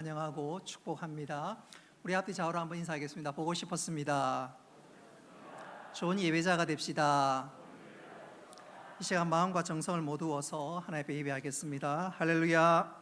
환영하고 축복합니다. 우리 앞뒤 좌우로 한번 인사하겠습니다. 보고 싶었습니다. 좋은 예배자가 됩시다. 이 시간 마음과 정성을 모두어서 하나님 앞에 예배하겠습니다. 할렐루야.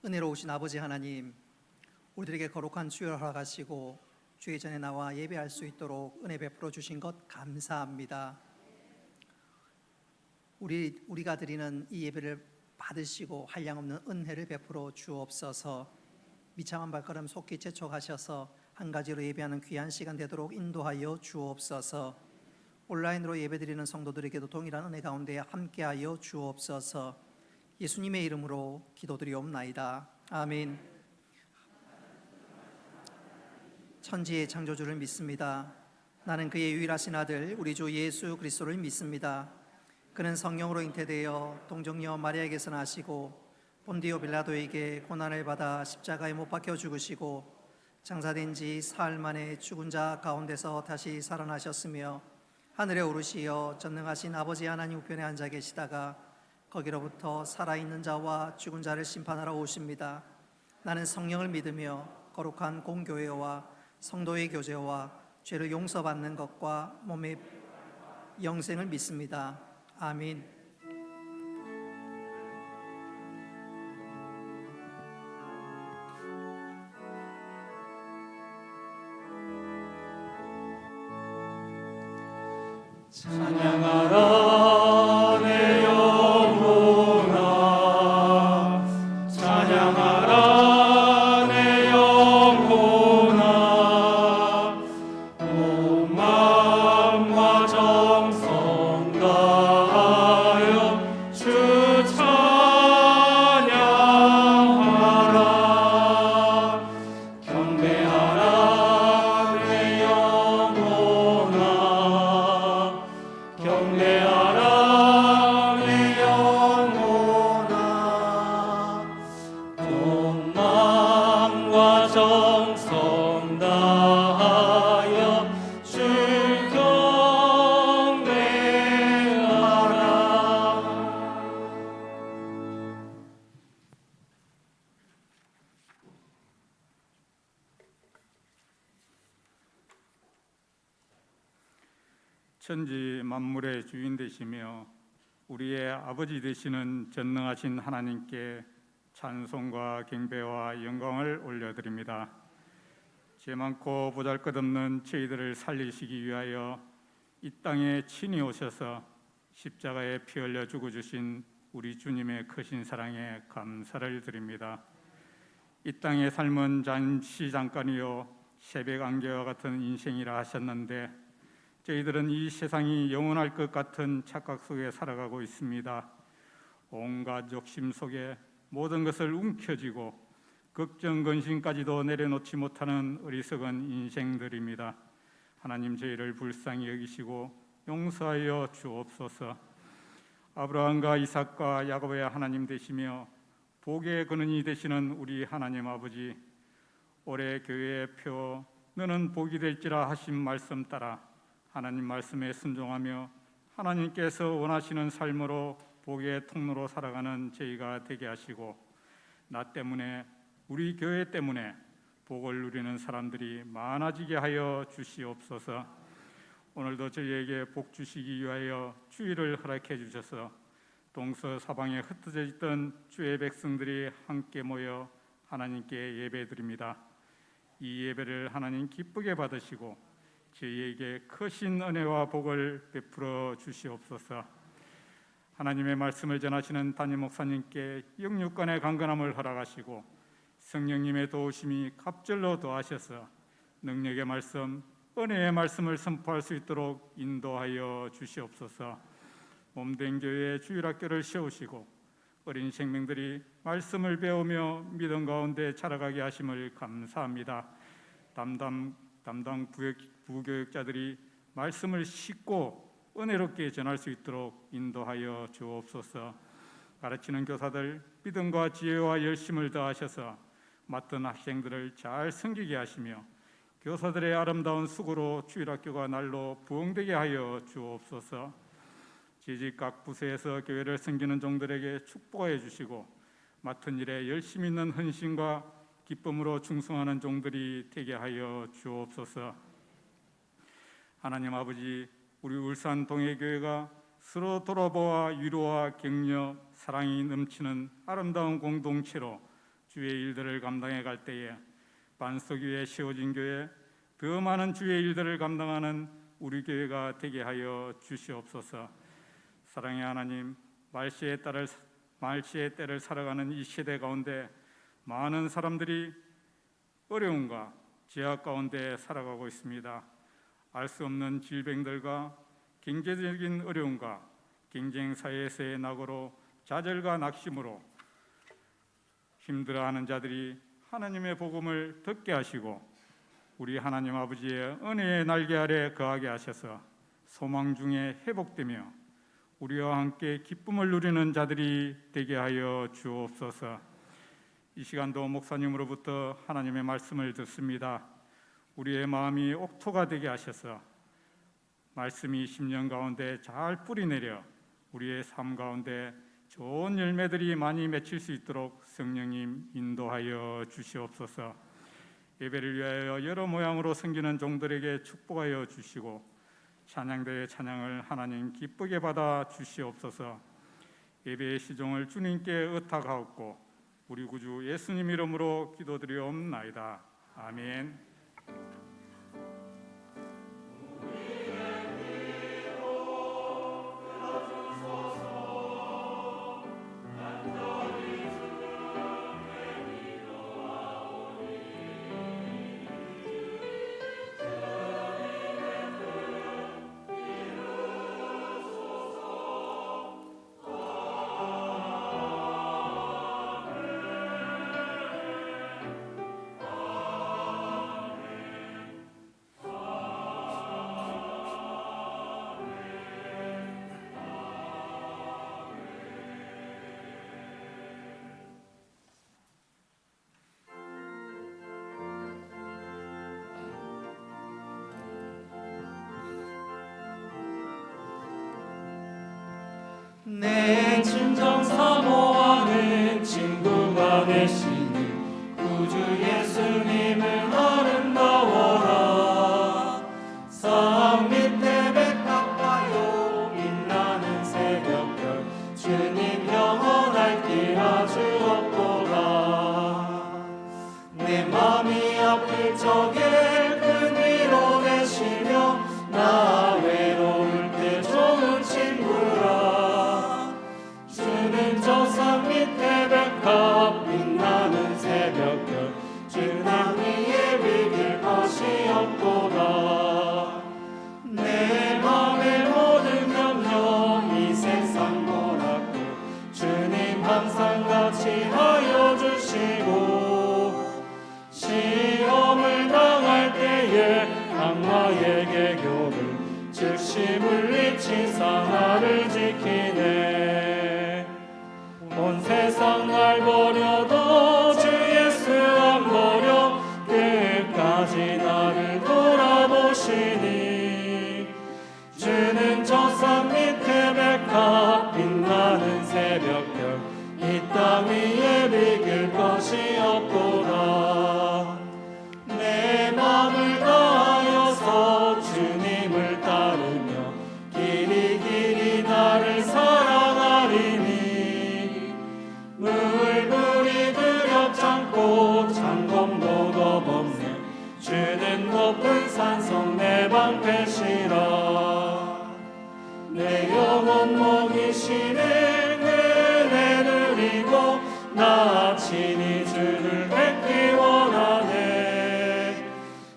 은혜로우신 아버지 하나님, 우리들에게 거룩한 주일을 허락하시고 주의 전에 나와 예배할 수 있도록 은혜 베풀어 주신 것 감사합니다. 우리가 드리는 이 예배를 받으시고 한량없는 은혜를 베풀어 주옵소서. 미참한 발걸음 속히 재촉하셔서 한 가지로 예배하는 귀한 시간 되도록 인도하여 주옵소서. 온라인으로 예배드리는 성도들에게도 동일한 은혜 가운데 함께하여 주옵소서. 예수님의 이름으로 기도드리옵나이다. 아멘. 천지의 창조주를 믿습니다. 나는 그의 유일하신 아들 우리 주 예수 그리스도를 믿습니다. 그는 성령으로 잉태되어 동정녀 마리아에게서 나시고 본디오 빌라도에게 고난을 받아 십자가에 못 박혀 죽으시고 장사된 지 사흘 만에 죽은 자 가운데서 다시 살아나셨으며 하늘에 오르시어 전능하신 아버지 하나님 우편에 앉아 계시다가 거기로부터 살아있는 자와 죽은 자를 심판하러 오십니다. 나는 성령을 믿으며 거룩한 공교회와 성도의 교제와 죄를 용서받는 것과 몸의 영생을 믿습니다. 아멘. 찬양하라 천지 만물의 주인 되시며 우리의 아버지 되시는 전능하신 하나님께 찬송과 경배와 영광을 올려드립니다. 죄 많고 보잘것없는 저희들을 살리시기 위하여 이 땅에 친히 오셔서 십자가에 피 흘려 죽어주신 우리 주님의 크신 사랑에 감사를 드립니다. 이 땅의 삶은 잠시 잠깐이요 새벽 안개와 같은 인생이라 하셨는데 저희들은 이 세상이 영원할 것 같은 착각 속에 살아가고 있습니다. 온갖 욕심 속에 모든 것을 움켜쥐고 걱정, 근심까지도 내려놓지 못하는 어리석은 인생들입니다. 하나님 저희를 불쌍히 여기시고 용서하여 주옵소서. 아브라함과 이삭과 야곱의 하나님 되시며 복의 근원이 되시는 우리 하나님 아버지, 올해 교회의 표 너는 복이 될지라 하신 말씀 따라 하나님 말씀에 순종하며 하나님께서 원하시는 삶으로 복의 통로로 살아가는 저희가 되게 하시고 나 때문에 우리 교회 때문에 복을 누리는 사람들이 많아지게 하여 주시옵소서. 오늘도 저희에게 복 주시기 위하여 주일을 허락해 주셔서 동서사방에 흩어져 있던 주의 백성들이 함께 모여 하나님께 예배드립니다. 이 예배를 하나님 기쁘게 받으시고 저희에게 크신 은혜와 복을 베풀어 주시옵소서. 하나님의 말씀을 전하시는 담임 목사님께 영육간의 강건함을 허락하시고 성령님의 도우심이 갑절로 더하셔서 능력의 말씀, 은혜의 말씀을 선포할 수 있도록 인도하여 주시옵소서. 몸된 교회의 주일학교를 세우시고 어린 생명들이 말씀을 배우며 믿음 가운데 자라가게 하심을 감사합니다. 담당 부교육자들이 말씀을 쉽고 은혜롭게 전할 수 있도록 인도하여 주옵소서. 가르치는 교사들 믿음과 지혜와 열심을 다하셔서 맡은 학생들을 잘 섬기게 하시며 교사들의 아름다운 수고로 주일학교가 날로 부흥되게 하여 주옵소서. 지직 각 부서에서 교회를 섬기는 종들에게 축복하여 주시고 맡은 일에 열심 있는 헌신과 기쁨으로 충성하는 종들이 되게 하여 주옵소서. 하나님 아버지, 우리 울산 동해교회가 서로 돌아보아 위로와 격려, 사랑이 넘치는 아름다운 공동체로 주의 일들을 감당해 갈 때에 반석 위에 세워진 교회, 더 많은 주의 일들을 감당하는 우리 교회가 되게 하여 주시옵소서. 사랑의 하나님, 말시의 때를 살아가는 이 시대 가운데 많은 사람들이 어려움과 제약 가운데 살아가고 있습니다. 알 수 없는 질병들과 경제적인 어려움과 경쟁 사회에서의 낙오로 좌절과 낙심으로 힘들어하는 자들이 하나님의 복음을 듣게 하시고 우리 하나님 아버지의 은혜의 날개 아래 거하게 하셔서 소망 중에 회복되며 우리와 함께 기쁨을 누리는 자들이 되게 하여 주옵소서. 이 시간도 목사님으로부터 하나님의 말씀을 듣습니다. 우리의 마음이 옥토가 되게 하셔서 말씀이 심령 가운데 잘 뿌리내려 우리의 삶 가운데 좋은 열매들이 많이 맺힐 수 있도록 성령님 인도하여 주시옵소서. 예배를 위하여 여러 모양으로 섬기는 종들에게 축복하여 주시고 찬양대의 찬양을 하나님 기쁘게 받아 주시옵소서. 예배의 시종을 주님께 의탁하옵고 우리 구주 예수님 이름으로 기도드리옵나이다. 아멘. 내 친정 사모하는 친구가 되시는 구주 예수님을 아름다워라. 산 밑에 백합화요 빛나는 새벽별 주님 영원할 길 아주 없도다. 내 맘이 아플 적에 큰 위로 되시며 나 외로울 때 좋은 친구라. 저 산 밑에 백합 빛나는 새벽별 주나 위에 비길 것이 없도다. 내 맘의 모든 염려 이 세상 보라고 주님 항상 같이 하여 주시고 시험을 당할 때에 악마의 계교를 즉시 물리치사 나를 지키네. 온 세상 날 버려도 주 예수 안 버려 끝까지 나를 돌아보시니. 주는 저 산 밑에 백합 빛나는 새벽별 이 땅 위에 비길 것이 없도다. 내 맘을 다하여서 주님을 따르며 길이 길이 나를 사랑하리니. 물불이 두렵잖고 창검도 겁없네. 주는 높은 산성 내 방패시라. 내 영혼 먹이시는 은혜 누리고 나 친히 주를 뵙기 원하네.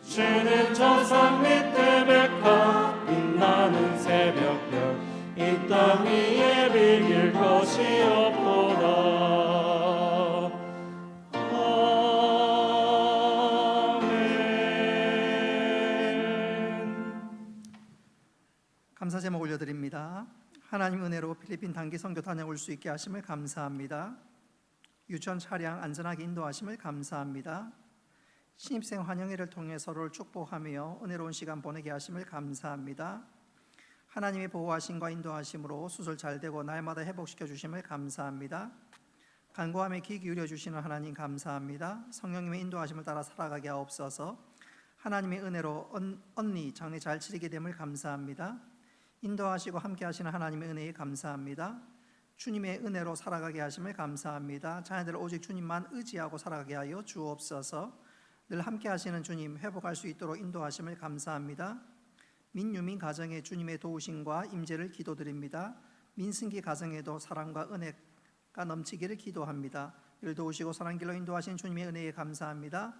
주는 저 산 밑 감사 제목 올려드립니다. 하나님 은혜로 필리핀 단기 선교 다녀올 수 있게 하심을 감사합니다. 유치원 차량 안전하게 인도하심을 감사합니다. 신입생 환영회를 통해 서로를 축복하며 은혜로운 시간 보내게 하심을 감사합니다. 하나님의 보호하심과 인도하심으로 수술 잘 되고 날마다 회복시켜 주심을 감사합니다. 간구함에 귀 기울여 주시는 하나님 감사합니다. 성령님의 인도하심을 따라 살아가게 하옵소서. 하나님의 은혜로 언니 장례 잘 치르게 됨을 감사합니다. 인도하시고 함께 하시는 하나님의 은혜에 감사합니다. 주님의 은혜로 살아가게 하심을 감사합니다. 자녀들 오직 주님만 의지하고 살아가게 하여 주옵소서. 늘 함께 하시는 주님 회복할 수 있도록 인도하심을 감사합니다. 민유민 가정에 주님의 도우심과 임재를 기도드립니다. 민승기 가정에도 사랑과 은혜가 넘치기를 기도합니다. 늘 도우시고 선한 길로 인도하신 주님의 은혜에 감사합니다.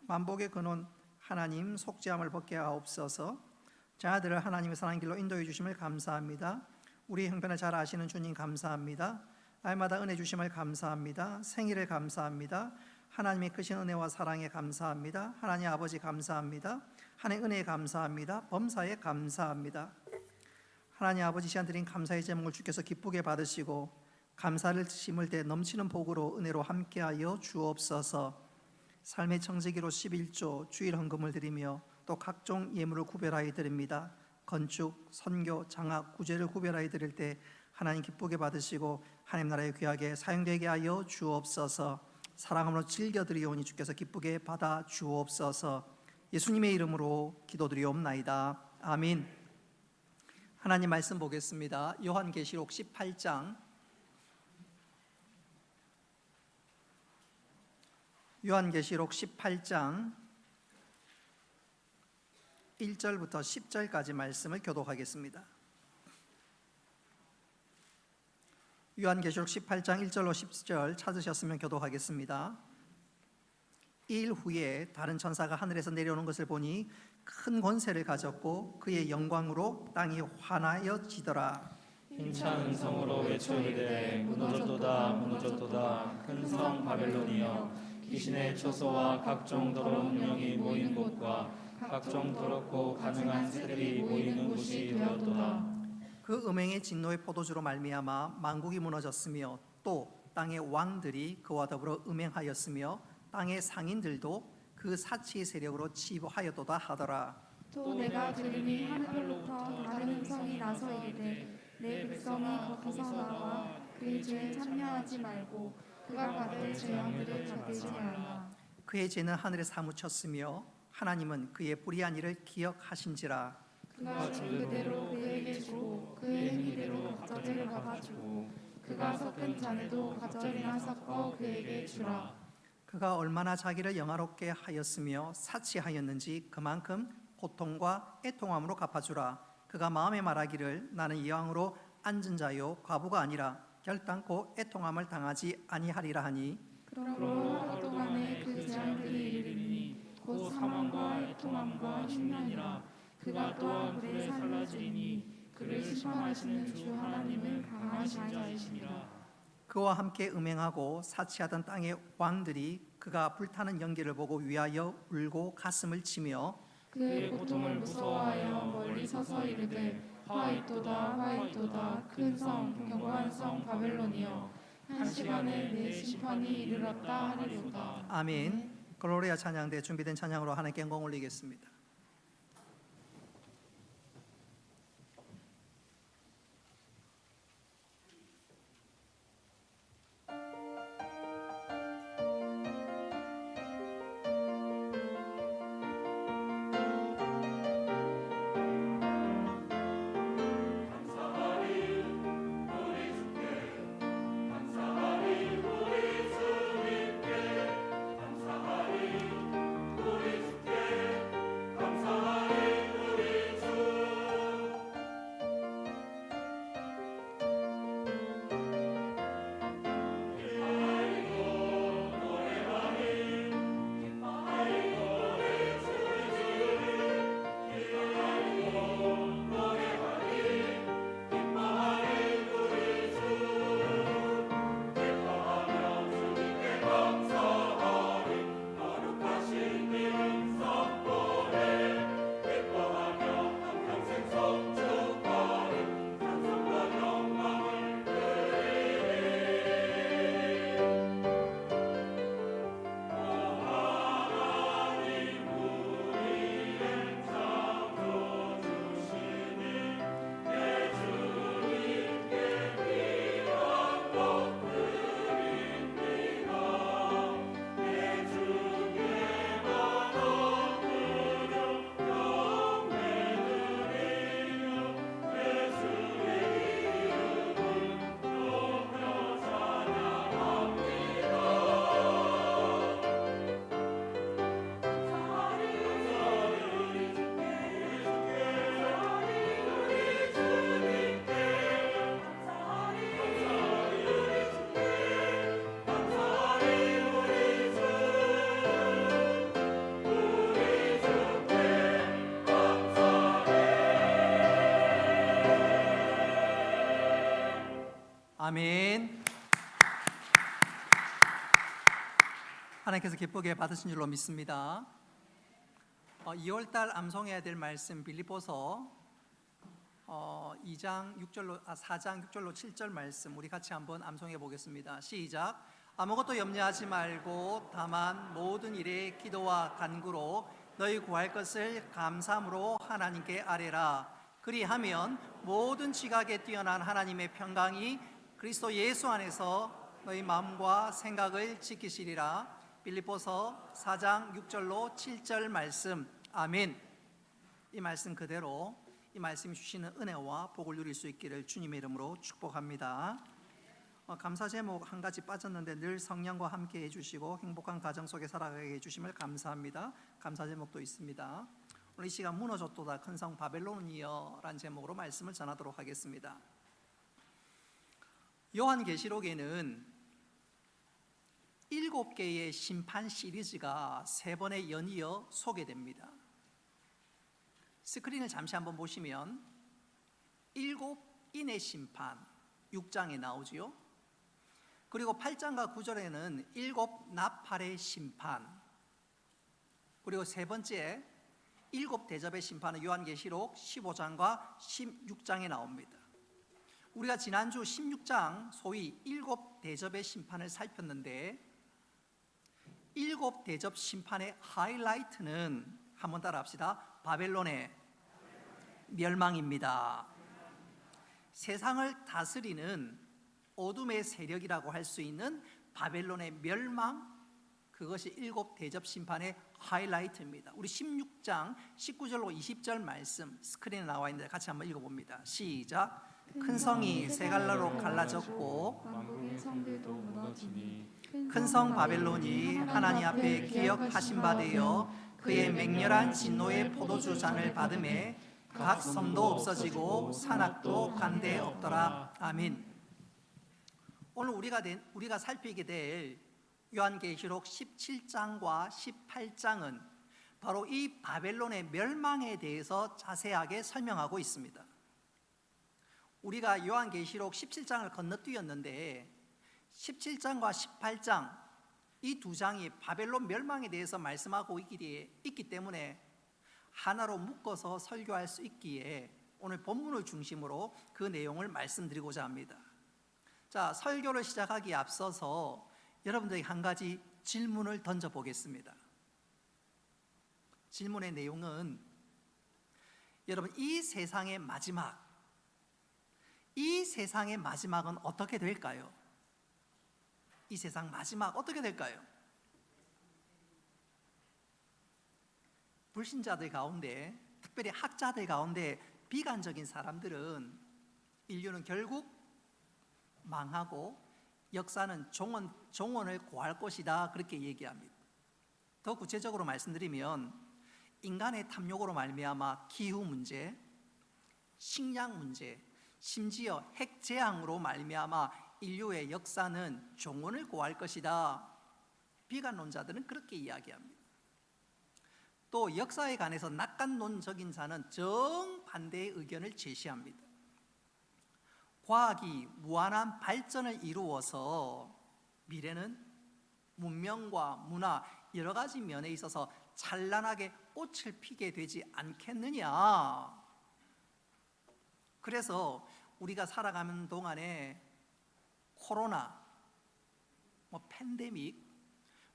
만복의 근원 하나님 속죄함을 벗게 하옵소서. 자녀들을 하나님의 선한 길로 인도해 주심을 감사합니다. 우리 형편을 잘 아시는 주님 감사합니다. 날마다 은혜 주심을 감사합니다. 생일을 감사합니다. 하나님의 크신 은혜와 사랑에 감사합니다. 하나님 아버지 감사합니다. 하나님 은혜에 감사합니다. 범사에 감사합니다. 하나님 아버지 시간 드린 감사의 제목을 주께서 기쁘게 받으시고 감사를 심을 때 넘치는 복으로 은혜로 함께하여 주옵소서. 삶의 청지기로 11조 주일 헌금을 드리며 또 각종 예물을 구별하여 드립니다. 건축, 선교, 장학, 구제를 구별하여 드릴 때 하나님 기쁘게 받으시고 하나님 나라에 귀하게 사용되게 하여 주옵소서. 사랑함으로 즐겨드리오니 주께서 기쁘게 받아 주옵소서. 예수님의 이름으로 기도드리옵나이다. 아멘. 하나님 말씀 보겠습니다. 요한계시록 18장 요한계시록 18장 1절부터 10절까지 말씀을 교독하겠습니다. 요한계시록 18장 1절로 10절 찾으셨으면 교독하겠습니다. 이 일 후에 다른 천사가 하늘에서 내려오는 것을 보니 큰 권세를 가졌고 그의 영광으로 땅이 환하여지더라. 힘찬 음성으로 외쳐이르되 무너졌도다 무너졌도다 큰 성 바벨론이여 귀신의 처소와 각종 더러운 영이 모인 곳과 각종 더럽고 가증한 새들이 모이는 곳이 되었도다. 그 음행의 진노의 포도주로 말미암아 만국이 무너졌으며 또 땅의 왕들이 그와 더불어 음행하였으며 땅의 상인들도 그 사치의 세력으로 치부하였도다 하더라. 또 내가 들으니 하늘로부터 다른 음성이 나서 이르되 내 백성이 거기서 나와 그의 죄에 참여하지 말고 그가 받을 재앙들을 받지 말라. 그의 죄는 하늘에 사무쳤으며 하나님은 그의 불의한 일을 기억하신지라. 그가 준 그대로 그에게 주고 그의 행위대로 갑절을 갚아주고 그가 섞은 잔에도 갑절이나 섞어 그에게 주라. 그가 얼마나 자기를 영화롭게 하였으며 사치하였는지 그만큼 고통과 애통함으로 갚아주라. 그가 마음에 말하기를 나는 이왕으로 앉은 자요 과부가 아니라 결단코 애통함을 당하지 아니하리라 하니 그러므로 한동안에 그 재앙들이 이르리니 곧 사망과 애통함과 흉년이라. 그가 또한 불에 살라지리니 그를 심판하시는 주 하나님은 강하신 자이시니라. 그와 함께 음행하고 사치하던 땅의 왕들이 그가 불타는 연기를 보고 위하여 울고 가슴을 치며 그의 고통을 무서워하여 멀리 서서 이르되 화이토다 화이토다 큰 성 견고한 성 바벨론이여 한 시간에 내 심판이 이르렀다 하리로다. 아멘. 글로리아 찬양대 준비된 찬양으로 하나님께 영광 올리겠습니다. 아멘. 하나님께서 기쁘게 받으신 줄로 믿습니다. 2월달 암송해야 될 말씀 빌립보서 4장 6절로 7절 말씀 우리 같이 한번 암송해 보겠습니다. 시작. 아무것도 염려하지 말고 다만 모든 일에 기도와 간구로 너희 구할 것을 감사함으로 하나님께 아뢰라. 그리하면 모든 지각에 뛰어난 하나님의 평강이 그리스도 예수 안에서 너희 마음과 생각을 지키시리라. 빌립보서 4장 6절로 7절 말씀. 아멘. 이 말씀 그대로 이 말씀이 주시는 은혜와 복을 누릴 수 있기를 주님의 이름으로 축복합니다. 감사 제목 한 가지 빠졌는데 늘 성령과 함께 해주시고 행복한 가정 속에 살아가게 해주심을 감사합니다. 감사 제목도 있습니다. 오늘 이 시간 무너졌도다 큰 성 바벨론이여 라는 제목으로 말씀을 전하도록 하겠습니다. 요한계시록에는 7개의 심판 시리즈가 3번에 연이어 소개됩니다. 스크린을 잠시 한번 보시면 7인의 심판 6장에 나오지요. 그리고 8장과 9절에는 7 나팔의 심판, 그리고 세 번째 7 대접의 심판은 요한계시록 15장과 16장에 나옵니다. 우리가 지난주 16장 소위 7 대접의 심판을 살폈는데 7 대접 심판의 하이라이트는 한번 따라합시다. 바벨론의 멸망입니다. 세상을 다스리는 어둠의 세력이라고 할 수 있는 바벨론의 멸망, 그것이 7 대접 심판의 하이라이트입니다. 우리 16장 19절로 20절 말씀 스크린에 나와 있는데 같이 한번 읽어봅니다. 시작. 큰 성이 세 갈라로 갈라졌고 왕궁의 성들도 무너지니 큰 성 바벨론이 하나님 앞에 기억하신 바 되어 그의 맹렬한 진노의 포도주 잔을 받음에 각 섬도 없어지고 산악도 간데 없더라. 아멘. 오늘 우리가 살피게 될 요한계시록 17장과 18장은 바로 이 바벨론의 멸망에 대해서 자세하게 설명하고 있습니다. 우리가 요한계시록 17장을 건너뛰었는데 17장과 18장 이 두 장이 바벨론 멸망에 대해서 말씀하고 있기 때문에 하나로 묶어서 설교할 수 있기에 오늘 본문을 중심으로 그 내용을 말씀드리고자 합니다. 자, 설교를 시작하기에 앞서서 여러분들에게 한 가지 질문을 던져보겠습니다. 질문의 내용은 여러분, 이 세상의 마지막은 어떻게 될까요? 이 세상 마지막 어떻게 될까요? 불신자들 가운데, 특별히 학자들 가운데 비관적인 사람들은 인류는 결국 망하고 역사는 종언을 고할 것이다, 그렇게 얘기합니다. 더 구체적으로 말씀드리면 인간의 탐욕으로 말미암아 기후 문제, 식량 문제, 심지어 핵 재앙으로 말미암아 인류의 역사는 종언을 고할 것이다. 비관론자들은 그렇게 이야기합니다. 또 역사에 관해서 낙관론적인 자는 정반대의 의견을 제시합니다. 과학이 무한한 발전을 이루어서 미래는 문명과 문화 여러 가지 면에 있어서 찬란하게 꽃을 피게 되지 않겠느냐. 그래서 우리가 살아가는 동안에 코로나, 팬데믹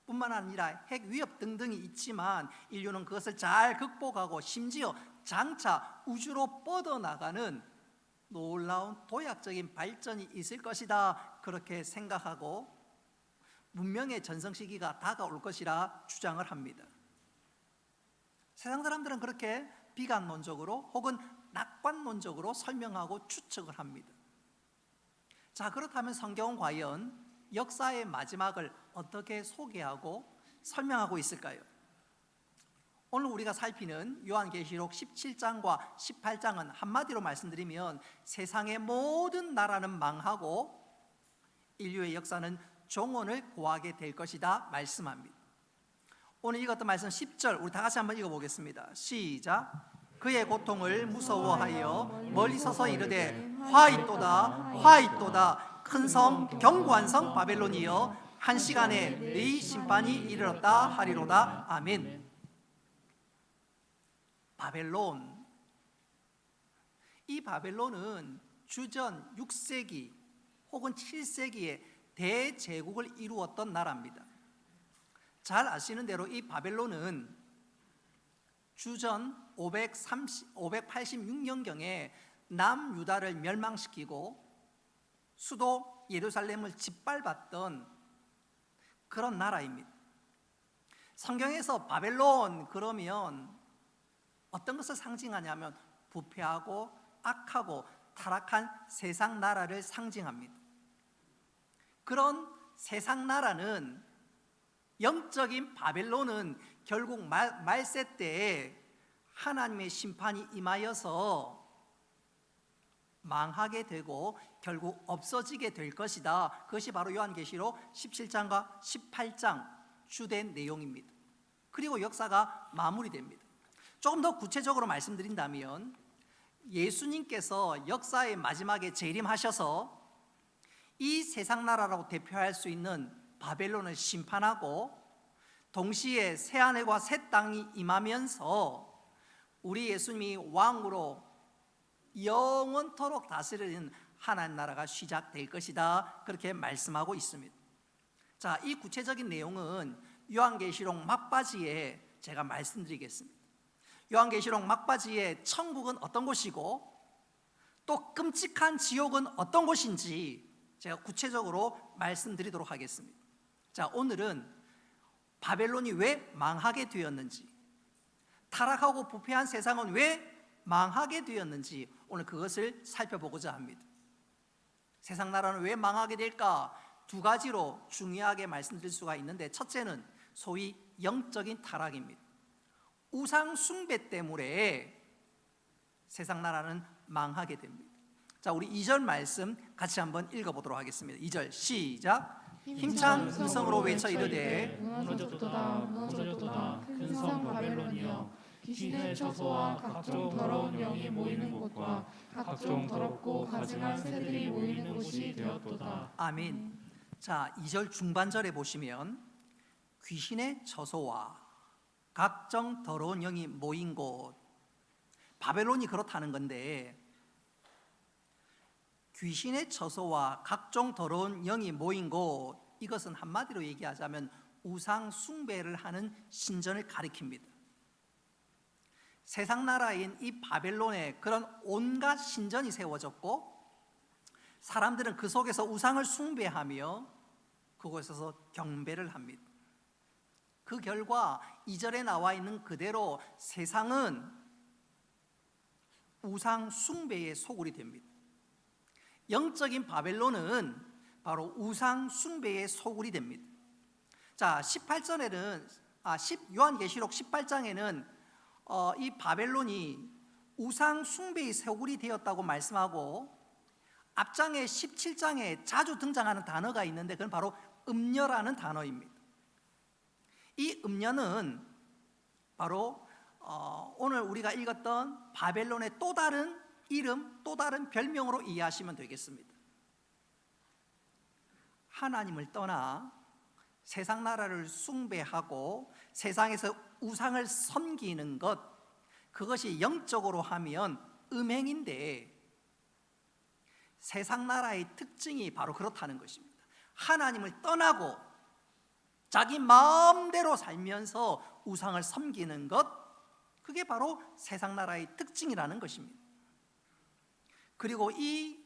뿐만 아니라 핵 위협 등등이 있지만 인류는 그것을 잘 극복하고 심지어 장차 우주로 뻗어나가는 놀라운 도약적인 발전이 있을 것이다, 그렇게 생각하고 문명의 전성 시기가 다가올 것이라 주장을 합니다. 세상 사람들은 그렇게 비관론적으로 혹은 낙관론적으로 설명하고 추측을 합니다. 자, 그렇다면 성경은 과연 역사의 마지막을 어떻게 소개하고 설명하고 있을까요? 오늘 우리가 살피는 요한계시록 17장과 18장은 한마디로 말씀드리면 세상의 모든 나라는 망하고 인류의 역사는 종언을 고하게 될 것이다 말씀합니다. 오늘 읽었던 말씀 10절 우리 다 같이 한번 읽어보겠습니다. 시작. 그의 고통을 무서워하여 멀리 서서 이르되 화이또다 화이또다 큰 성 견고한 성 바벨론이여 한 시간에 너희 심판이 이르렀다 하리로다. 아멘. 바벨론, 이 바벨론은 주전 6세기 혹은 7세기에 대제국을 이루었던 나라입니다. 잘 아시는 대로 이 바벨론은 주전 586년경에 남유다를 멸망시키고 수도 예루살렘을 짓밟았던 그런 나라입니다. 성경에서 바벨론 그러면 어떤 것을 상징하냐면 부패하고 악하고 타락한 세상 나라를 상징합니다. 그런 세상 나라는, 영적인 바벨론은 결국 말세 때에 하나님의 심판이 임하여서 망하게 되고 결국 없어지게 될 것이다. 그것이 바로 요한계시록 17장과 18장 주된 내용입니다. 그리고 역사가 마무리됩니다. 조금 더 구체적으로 말씀드린다면 예수님께서 역사의 마지막에 재림하셔서 이 세상 나라라고 대표할 수 있는 바벨론을 심판하고 동시에 새하늘과 새 땅이 임하면서 우리 예수님이 왕으로 영원토록 다스리는 하나님 나라가 시작될 것이다. 그렇게 말씀하고 있습니다. 자, 이 구체적인 내용은 요한계시록 막바지에 제가 말씀드리겠습니다. 요한계시록 막바지에 천국은 어떤 곳이고 또 끔찍한 지옥은 어떤 곳인지 제가 구체적으로 말씀드리도록 하겠습니다. 자, 오늘은 바벨론이 왜 망하게 되었는지, 타락하고 부패한 세상은 왜 망하게 되었는지 오늘 그것을 살펴보고자 합니다. 세상 나라는 왜 망하게 될까? 두 가지로 중요하게 말씀드릴 수가 있는데, 첫째는 소위 영적인 타락입니다. 우상 숭배 때문에 세상 나라는 망하게 됩니다. 자, 우리 2절 말씀 같이 한번 읽어보도록 하겠습니다. 2절 시작. 힘찬 음성으로 외쳐 이르되 무너졌도다 무너졌도다 큰 성 바벨론이여 귀신의 처소와 각종 더러운 영이 모이는 곳과 각종 더럽고 가증한 새들이 모이는 곳이 되었도다. 아멘. 자, 2절 중반절에 보시면 귀신의 처소와 각종 더러운 영이 모인 곳, 바벨론이 그렇다는 건데, 귀신의 처소와 각종 더러운 영이 모인 곳, 이것은 한마디로 얘기하자면 우상 숭배를 하는 신전을 가리킵니다. 세상 나라인 이 바벨론에 그런 온갖 신전이 세워졌고 사람들은 그 속에서 우상을 숭배하며 그곳에서 경배를 합니다. 그 결과 2절에 나와 있는 그대로 세상은 우상 숭배의 소굴이 됩니다. 영적인 바벨론은 바로 우상 숭배의 소굴이 됩니다. 자, 18절에는 요한계시록 18장에는 이 바벨론이 우상 숭배의 소굴이 되었다고 말씀하고, 앞장에 17장에 자주 등장하는 단어가 있는데 그건 바로 음녀라는 단어입니다. 이 음녀는 바로 오늘 우리가 읽었던 바벨론의 또 다른 이름, 또 다른 별명으로 이해하시면 되겠습니다. 하나님을 떠나 세상 나라를 숭배하고 세상에서 우상을 섬기는 것, 그것이 영적으로 하면 음행인데 세상 나라의 특징이 바로 그렇다는 것입니다. 하나님을 떠나고 자기 마음대로 살면서 우상을 섬기는 것, 그게 바로 세상 나라의 특징이라는 것입니다. 그리고 이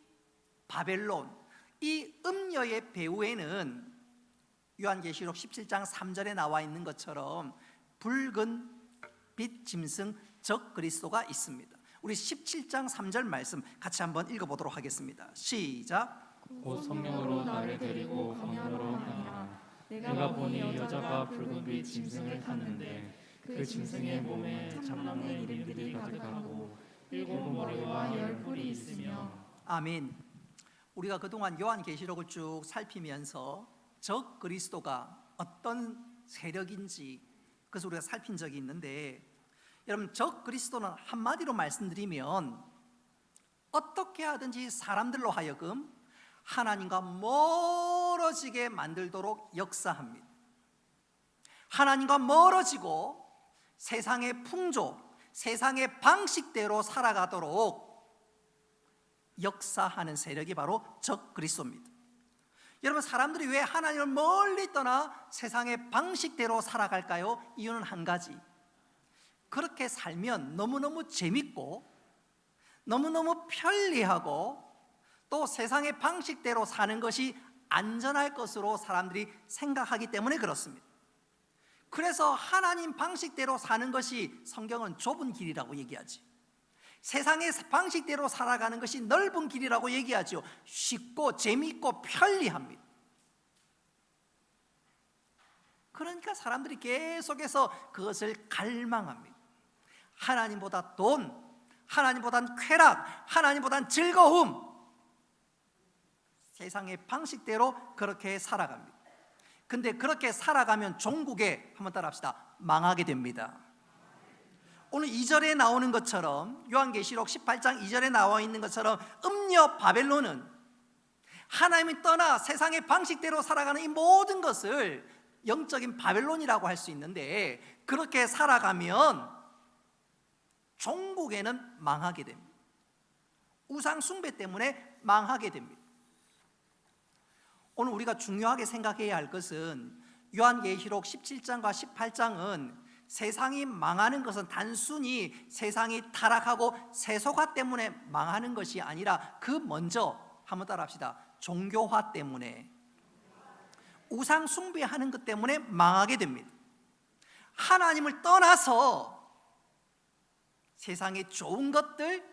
바벨론, 이 음녀의 배후에는 요한계시록 17장 3절에 나와 있는 것처럼 붉은 빛 짐승 적 그리스도가 있습니다. 우리 17장 3절 말씀 같이 한번 읽어보도록 하겠습니다. 시작. 곧 성령으로 나를 데리고 광야로 향하라. 내가 보니 여자가 붉은 빛 짐승을 탔는데 그 짐승의 몸에 참나무의 이름들이 가득하고 7 머리와 10 뿔이 있으며. 아멘. 우리가 그동안 요한계시록을 쭉 살피면서 적 그리스도가 어떤 세력인지 그것을 우리가 살핀 적이 있는데, 여러분, 적 그리스도는 한마디로 말씀드리면 어떻게 하든지 사람들로 하여금 하나님과 멀어지게 만들도록 역사합니다. 하나님과 멀어지고 세상의 풍조, 세상의 방식대로 살아가도록 역사하는 세력이 바로 적 그리스도입니다. 여러분, 사람들이 왜 하나님을 멀리 떠나 세상의 방식대로 살아갈까요? 이유는 한 가지. 그렇게 살면 너무너무 재밌고 너무너무 편리하고 또 세상의 방식대로 사는 것이 안전할 것으로 사람들이 생각하기 때문에 그렇습니다. 그래서 하나님 방식대로 사는 것이 성경은 좁은 길이라고 얘기하지, 세상의 방식대로 살아가는 것이 넓은 길이라고 얘기하죠. 쉽고 재미있고 편리합니다. 그러니까 사람들이 계속해서 그것을 갈망합니다. 하나님보다 돈, 하나님보단 쾌락, 하나님보단 즐거움, 세상의 방식대로 그렇게 살아갑니다. 근데 그렇게 살아가면 종국에, 한번 따라합시다, 망하게 됩니다. 오늘 2절에 나오는 것처럼, 요한계시록 18장 2절에 나와 있는 것처럼 음녀 바벨론은 하나님이 떠나 세상의 방식대로 살아가는 이 모든 것을 영적인 바벨론이라고 할 수 있는데, 그렇게 살아가면 종국에는 망하게 됩니다. 우상 숭배 때문에 망하게 됩니다. 오늘 우리가 중요하게 생각해야 할 것은 요한계시록 17장과 18장은 세상이 망하는 것은 단순히 세상이 타락하고 세속화 때문에 망하는 것이 아니라 그 먼저, 한번 따라합시다, 종교화 때문에, 우상 숭배하는 것 때문에 망하게 됩니다. 하나님을 떠나서 세상의 좋은 것들,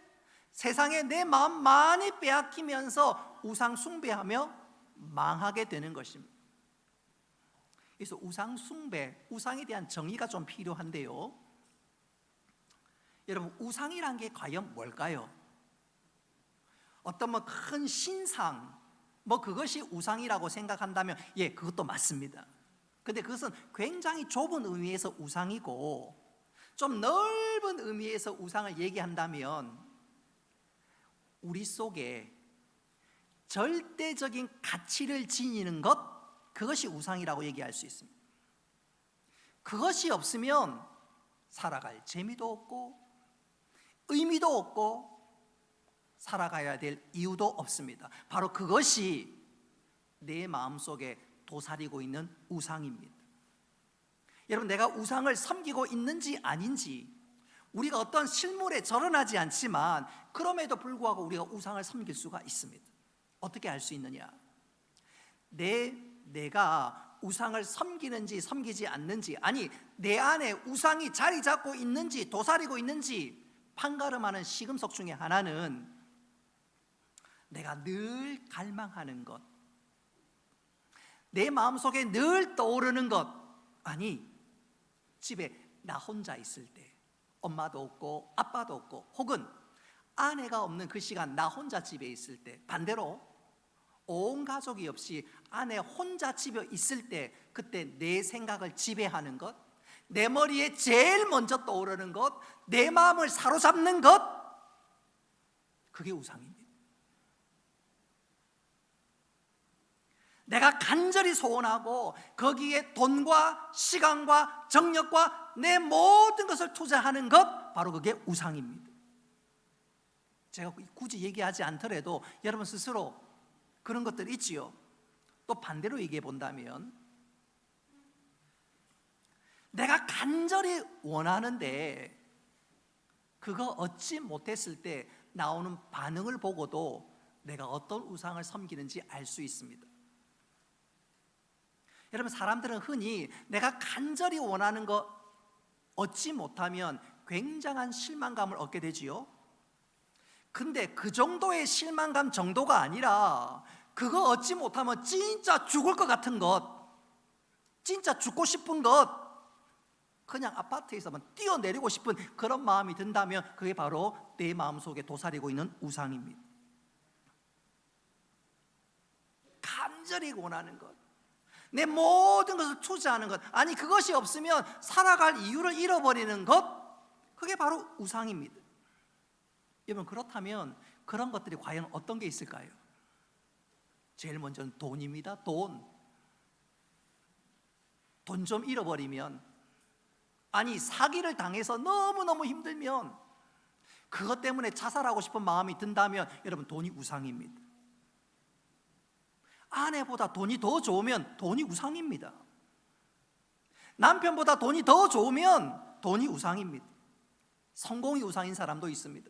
세상에 내 마음 많이 빼앗기면서 우상 숭배하며 망하게 되는 것입니다. 그래서 우상 숭배, 우상에 대한 정의가 좀 필요한데요. 여러분, 우상이란 게 과연 뭘까요? 어떤 큰 신상, 그것이 우상이라고 생각한다면 예, 그것도 맞습니다. 근데 그것은 굉장히 좁은 의미에서 우상이고, 좀 넓은 의미에서 우상을 얘기한다면 우리 속에 절대적인 가치를 지니는 것, 그것이 우상이라고 얘기할 수 있습니다. 그것이 없으면 살아갈 재미도 없고 의미도 없고 살아가야 될 이유도 없습니다. 바로 그것이 내 마음속에 도사리고 있는 우상입니다. 여러분, 내가 우상을 섬기고 있는지 아닌지 우리가 어떤 실물에 드러나지 않지만 그럼에도 불구하고 우리가 우상을 섬길 수가 있습니다. 어떻게 알 수 있느냐? 내가 우상을 섬기는지 섬기지 않는지, 아니 내 안에 우상이 자리 잡고 있는지 도사리고 있는지 판가름하는 시금석 중에 하나는 내가 늘 갈망하는 것, 내 마음속에 늘 떠오르는 것. 아니, 집에 나 혼자 있을 때, 엄마도 없고 아빠도 없고, 혹은 아내가 없는 그 시간 나 혼자 집에 있을 때, 반대로 온 가족이 없이 아내 혼자 집에 있을 때, 그때 내 생각을 지배하는 것, 내 머리에 제일 먼저 떠오르는 것, 내 마음을 사로잡는 것, 그게 우상입니다. 내가 간절히 소원하고 거기에 돈과 시간과 정력과 내 모든 것을 투자하는 것, 바로 그게 우상입니다. 제가 굳이 얘기하지 않더라도 여러분 스스로 그런 것들 있지요. 또 반대로 얘기해 본다면, 내가 간절히 원하는데 그거 얻지 못했을 때 나오는 반응을 보고도 내가 어떤 우상을 섬기는지 알 수 있습니다. 여러분, 사람들은 흔히 내가 간절히 원하는 거 얻지 못하면 굉장한 실망감을 얻게 되지요. 근데 그 정도의 실망감 정도가 아니라 그거 얻지 못하면 진짜 죽을 것 같은 것, 진짜 죽고 싶은 것, 그냥 아파트에서만 뛰어내리고 싶은 그런 마음이 든다면 그게 바로 내 마음속에 도사리고 있는 우상입니다. 간절히 원하는 것, 내 모든 것을 투자하는 것, 아니 그것이 없으면 살아갈 이유를 잃어버리는 것, 그게 바로 우상입니다. 여러분, 그렇다면 그런 것들이 과연 어떤 게 있을까요? 제일 먼저는 돈입니다. 돈 좀 잃어버리면, 아니 사기를 당해서 너무너무 힘들면, 그것 때문에 자살하고 싶은 마음이 든다면 여러분, 돈이 우상입니다. 아내보다 돈이 더 좋으면 돈이 우상입니다. 남편보다 돈이 더 좋으면 돈이 우상입니다. 성공이 우상인 사람도 있습니다.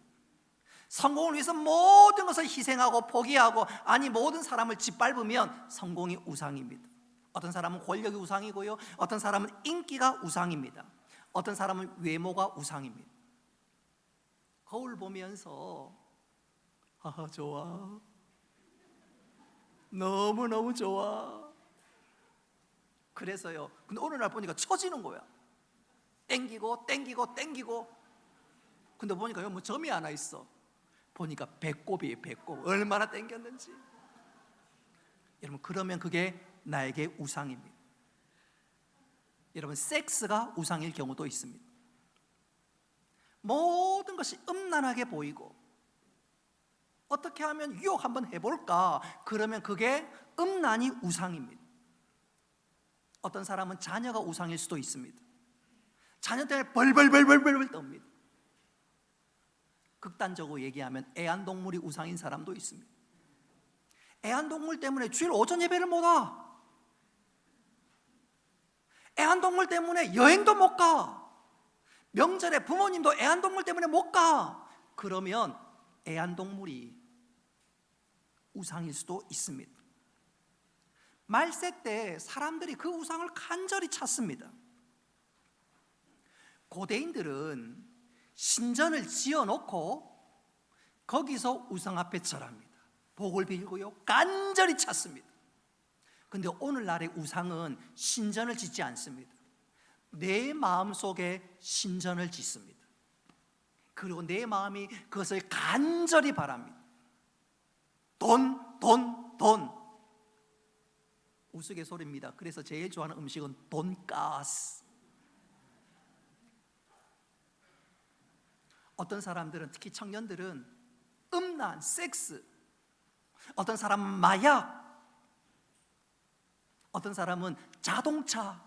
성공을 위해서 모든 것을 희생하고 포기하고, 아니 모든 사람을 짓밟으면 성공이 우상입니다. 어떤 사람은 권력이 우상이고요, 어떤 사람은 인기가 우상입니다. 어떤 사람은 외모가 우상입니다. 거울 보면서 좋아, 너무너무 좋아. 그래서요, 근데 어느 날 보니까 처지는 거야. 땡기고 근데 보니까 뭐 점이 하나 있어. 보니까 배꼽이에요. 배꼽. 얼마나 땡겼는지. 여러분, 그러면 그게 나에게 우상입니다. 여러분, 섹스가 우상일 경우도 있습니다. 모든 것이 음란하게 보이고, 어떻게 하면 유혹 한번 해볼까? 그러면 그게 음란이 우상입니다. 어떤 사람은 자녀가 우상일 수도 있습니다. 자녀 때문에 벌벌 떱니다. 극단적으로 얘기하면 애완동물이 우상인 사람도 있습니다. 애완동물 때문에 주일 오전 예배를 못 와. 애완동물 때문에 여행도 못 가. 명절에 부모님도 애완동물 때문에 못 가. 그러면 애완동물이 우상일 수도 있습니다. 말세 때 사람들이 그 우상을 간절히 찾습니다. 고대인들은 신전을 지어놓고 거기서 우상 앞에 절합니다. 복을 빌고요, 간절히 찾습니다. 근데 오늘날의 우상은 신전을 짓지 않습니다. 내 마음속에 신전을 짓습니다. 그리고 내 마음이 그것을 간절히 바랍니다. 돈. 우스갯소리입니다. 그래서 제일 좋아하는 음식은 돈가스. 어떤 사람들은, 특히 청년들은 음란, 섹스, 어떤 사람은 마약, 어떤 사람은 자동차.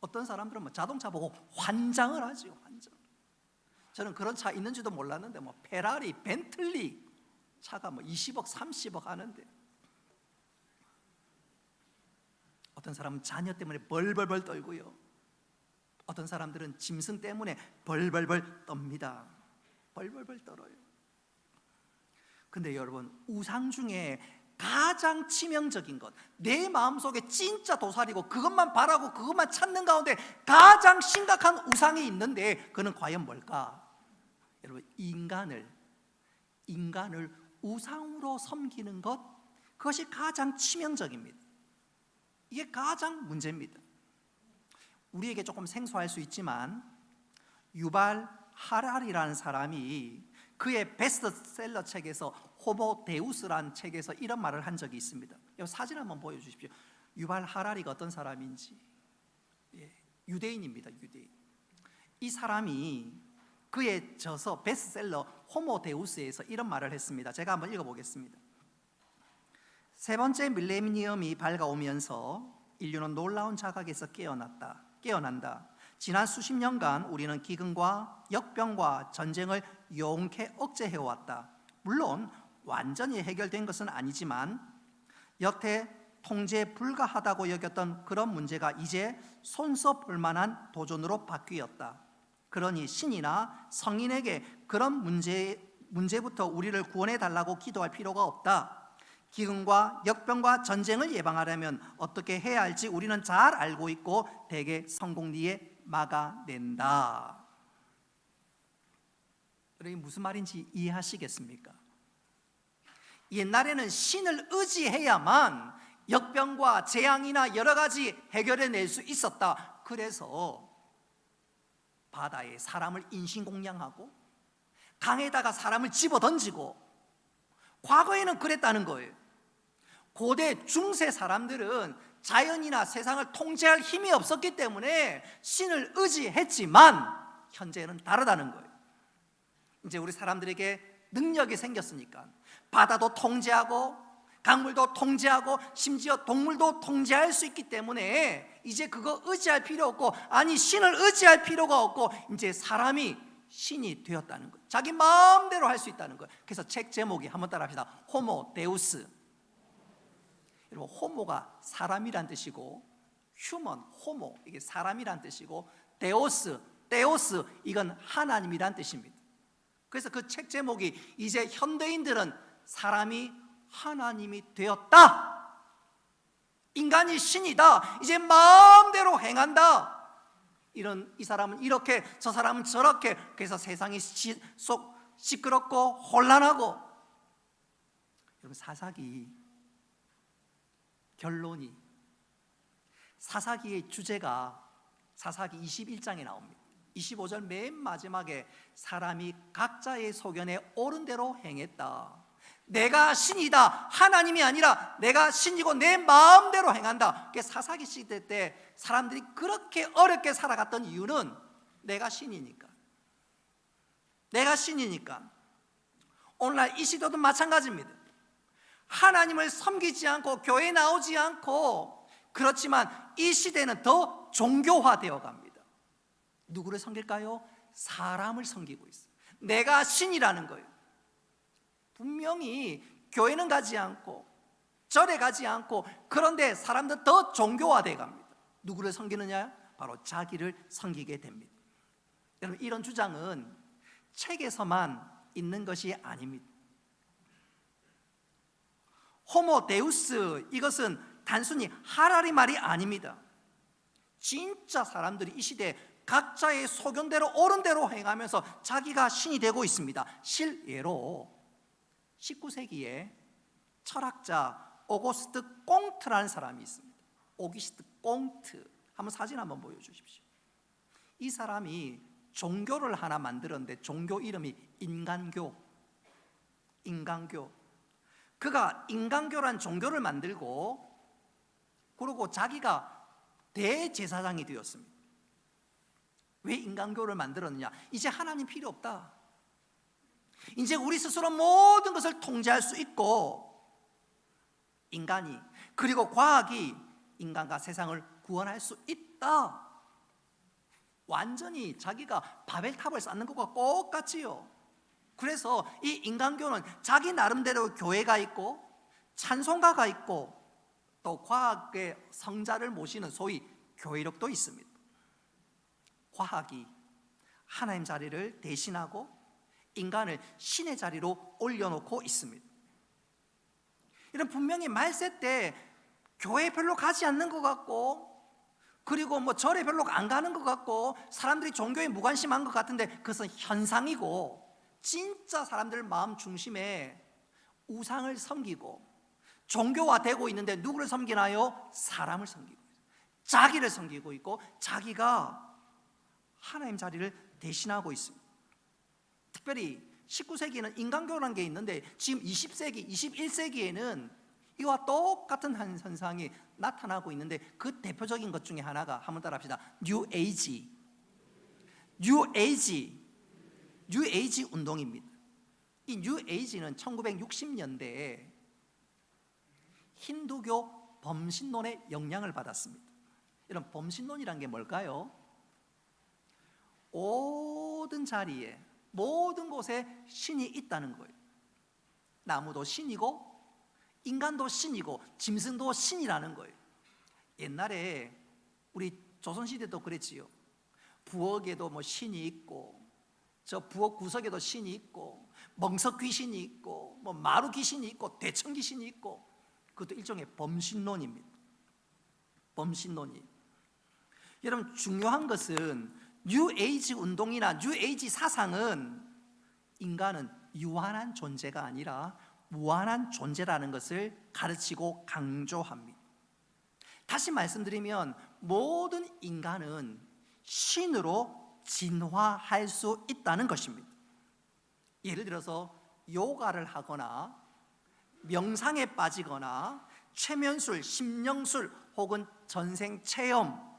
어떤 사람들은 뭐 자동차 보고 환장을 하죠. 환장. 저는 그런 차 있는지도 몰랐는데 뭐 페라리, 벤틀리 차가 뭐 20억, 30억 하는데, 어떤 사람은 자녀 때문에 벌벌벌 떨고요, 어떤 사람들은 짐승 때문에 벌벌벌 떱니다. 벌벌벌 떨어요. 근데 여러분, 우상 중에 가장 치명적인 것, 내 마음속에 진짜 도살이고 그것만 바라고 그것만 찾는 가운데 가장 심각한 우상이 있는데, 그는 과연 뭘까? 여러분, 인간을 우상으로 섬기는 것, 그것이 가장 치명적입니다. 이게 가장 문제입니다. 우리에게 조금 생소할 수 있지만, 유발 하라리라는 사람이 그의 베스트셀러 책에서 호모 데우스라는 책에서 이런 말을 한 적이 있습니다. 이 사진 한번 보여주십시오. 유발 하라리가 어떤 사람인지. 유대인입니다. 유대인. 이 사람이 그의 저서 베스트셀러 호모 데우스에서 이런 말을 했습니다. 제가 한번 읽어보겠습니다. 세 번째 밀레니엄이 밝아오면서 인류는 놀라운 자각에서 깨어난다. 지난 수십 년간 우리는 기근과 역병과 전쟁을 용케 억제해왔다. 물론 완전히 해결된 것은 아니지만 여태 통제 불가하다고 여겼던 그런 문제가 이제 손써 볼 만한 도전으로 바뀌었다. 그러니 신이나 성인에게 그런 문제부터 우리를 구원해 달라고 기도할 필요가 없다. 기근과 역병과 전쟁을 예방하려면 어떻게 해야 할지 우리는 잘 알고 있고 대개 성공리에 막아낸다. 여러분, 무슨 말인지 이해하시겠습니까? 옛날에는 신을 의지해야만 역병과 재앙이나 여러 가지 해결해낼 수 있었다. 그래서 바다에 사람을 인신공양하고 강에다가 사람을 집어던지고, 과거에는 그랬다는 거예요. 고대 중세 사람들은 자연이나 세상을 통제할 힘이 없었기 때문에 신을 의지했지만 현재는 다르다는 거예요. 이제 우리 사람들에게 능력이 생겼으니까 바다도 통제하고 강물도 통제하고 심지어 동물도 통제할 수 있기 때문에 이제 그거 의지할 필요 없고, 아니 신을 의지할 필요가 없고, 이제 사람이 신이 되었다는 거예요. 자기 마음대로 할 수 있다는 거예요. 그래서 책 제목이 한번 따라합시다. 호모 데우스. 여러분, 호모가 사람이란 뜻이고, 휴먼, 호모, 이게 사람이란 뜻이고, 데오스, 데오스, 이건 하나님이란 뜻입니다. 그래서 그 책 제목이 이제 현대인들은 사람이 하나님이 되었다, 인간이 신이다, 이제 마음대로 행한다, 이 사람은 이렇게, 저 사람은 저렇게. 그래서 세상이 속 시끄럽고 혼란하고. 여러분, 사사기 결론이, 사사기의 주제가 사사기 21장에 나옵니다. 25절 맨 마지막에 사람이 각자의 소견에 옳은 대로 행했다, 내가 신이다, 하나님이 아니라 내가 신이고 내 마음대로 행한다. 사사기 시대 때 사람들이 그렇게 어렵게 살아갔던 이유는 내가 신이니까. 내가 신이니까. 오늘날 이 시대도 마찬가지입니다. 하나님을 섬기지 않고 교회에 나오지 않고, 그렇지만 이 시대는 더 종교화되어 갑니다. 누구를 섬길까요? 사람을 섬기고 있어요. 내가 신이라는 거예요. 분명히 교회는 가지 않고 절에 가지 않고, 그런데 사람들 더 종교화되어 갑니다. 누구를 섬기느냐? 바로 자기를 섬기게 됩니다. 여러분, 이런 주장은 책에서만 있는 것이 아닙니다. 호모 데우스, 이것은 단순히 하라리 말이 아닙니다. 진짜 사람들이 이 시대에 각자의 소견대로 옳은 대로 행하면서 자기가 신이 되고 있습니다. 실예로 19세기에 철학자 오거스트 꽁트라는 사람이 있습니다. 오기스트 꽁트, 한번 사진 한번 보여주십시오. 이 사람이 종교를 하나 만들었는데 종교 이름이 인간교. 그가 인간교란 종교를 만들고, 그리고 자기가 대제사장이 되었습니다. 왜 인간교를 만들었느냐? 이제 하나님 필요 없다. 이제 우리 스스로 모든 것을 통제할 수 있고, 인간이, 그리고 과학이 인간과 세상을 구원할 수 있다. 완전히 자기가 바벨탑을 쌓는 것과 똑같지요. 그래서 이 인간교는 자기 나름대로 교회가 있고 찬송가가 있고 또 과학의 성자를 모시는 소위 교회력도 있습니다. 과학이 하나님 자리를 대신하고 인간을 신의 자리로 올려놓고 있습니다. 이런 분명히 말세 때 교회 별로 가지 않는 것 같고, 그리고 뭐 절에 별로 안 가는 것 같고, 사람들이 종교에 무관심한 것 같은데 그것은 현상이고, 진짜 사람들 마음 중심에 우상을 섬기고 종교화되고 있는데 누구를 섬기나요? 사람을 섬기고 있어요. 자기를 섬기고 있고 자기가 하나님 자리를 대신하고 있습니다. 특별히 19세기에는 인간교라는 게 있는데 지금 20세기, 21세기에는 이와 똑같은 한 현상이 나타나고 있는데, 그 대표적인 것 중에 하나가, 한번 따라합시다. 뉴에이지 운동입니다. 이 뉴에이지는 1960년대에 힌두교 범신론의 영향을 받았습니다. 이런 범신론이란 게 뭘까요? 모든 자리에, 모든 곳에 신이 있다는 거예요. 나무도 신이고 인간도 신이고 짐승도 신이라는 거예요. 옛날에 우리 조선시대도 그랬지요. 부엌에도 뭐 신이 있고, 저 부엌 구석에도 신이 있고, 멍석 귀신이 있고, 뭐 마루 귀신이 있고, 대천 귀신이 있고. 그것도 일종의 범신론입니다. 범신론이. 여러분, 중요한 것은 뉴에이지 운동이나 뉴에이지 사상은 인간은 유한한 존재가 아니라 무한한 존재라는 것을 가르치고 강조합니다. 다시 말씀드리면 모든 인간은 신으로 진화할 수 있다는 것입니다. 예를 들어서 요가를 하거나 명상에 빠지거나 최면술, 심령술 혹은 전생 체험,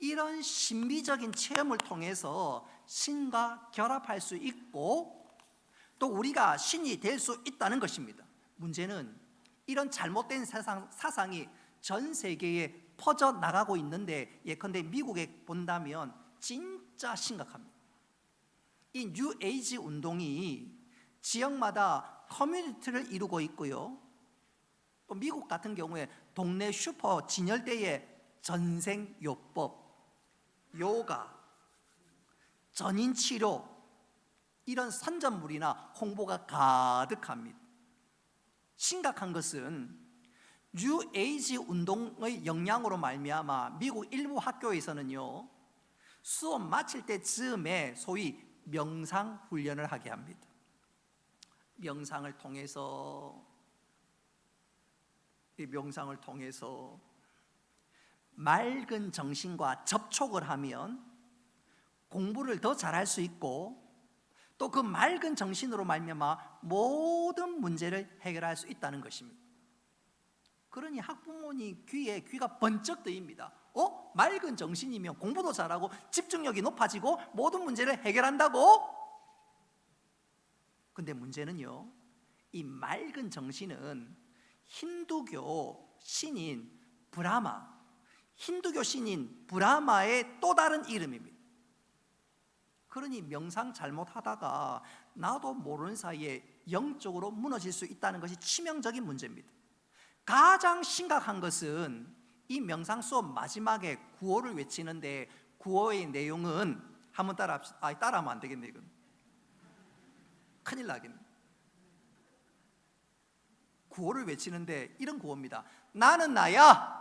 이런 신비적인 체험을 통해서 신과 결합할 수 있고 또 우리가 신이 될 수 있다는 것입니다. 문제는 이런 잘못된 사상이 전 세계에 퍼져 나가고 있는데, 예컨대 미국에 본다면 진짜 심각합니다. 이 뉴 에이지 운동이 지역마다 커뮤니티를 이루고 있고요. 또 미국 같은 경우에 동네 슈퍼 진열대에 전생요법, 요가, 전인치료 이런 선전물이나 홍보가 가득합니다. 심각한 것은 뉴 에이지 운동의 영향으로 말미암아 미국 일부 학교에서는요, 수업 마칠 때쯤에 소위 명상 훈련을 하게 합니다. 명상을 통해서 맑은 정신과 접촉을 하면 공부를 더 잘할 수 있고, 또 그 맑은 정신으로 말미암아 모든 문제를 해결할 수 있다는 것입니다. 그러니 학부모님 귀가 번쩍 뜨입니다. 맑은 정신이면 공부도 잘하고 집중력이 높아지고 모든 문제를 해결한다고? 근데 문제는요, 이 맑은 정신은 힌두교 신인 브라마의 또 다른 이름입니다. 그러니 명상 잘못하다가 나도 모르는 사이에 영적으로 무너질 수 있다는 것이 치명적인 문제입니다. 가장 심각한 것은 이 명상 수업 마지막에 구호를 외치는데, 구호의 내용은 한번 따라합시다. 따라하면 안 되겠네. 이건 큰일 나겠네. 구호를 외치는데 이런 구호입니다. 나는 나야.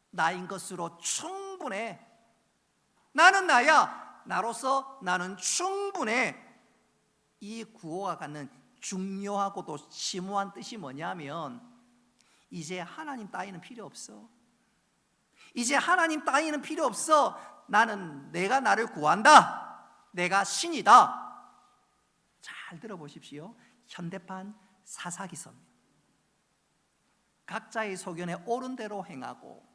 나인 것으로 충분해. 나는 나야. 나로서 나는 충분해. 이 구호가 갖는 중요하고도 심오한 뜻이 뭐냐면, 이제 하나님 따위는 필요 없어. 이제 하나님 따위는 필요 없어. 내가 나를 구한다. 내가 신이다. 잘 들어보십시오. 현대판 사사기서입니다. 각자의 소견에 옳은 대로 행하고,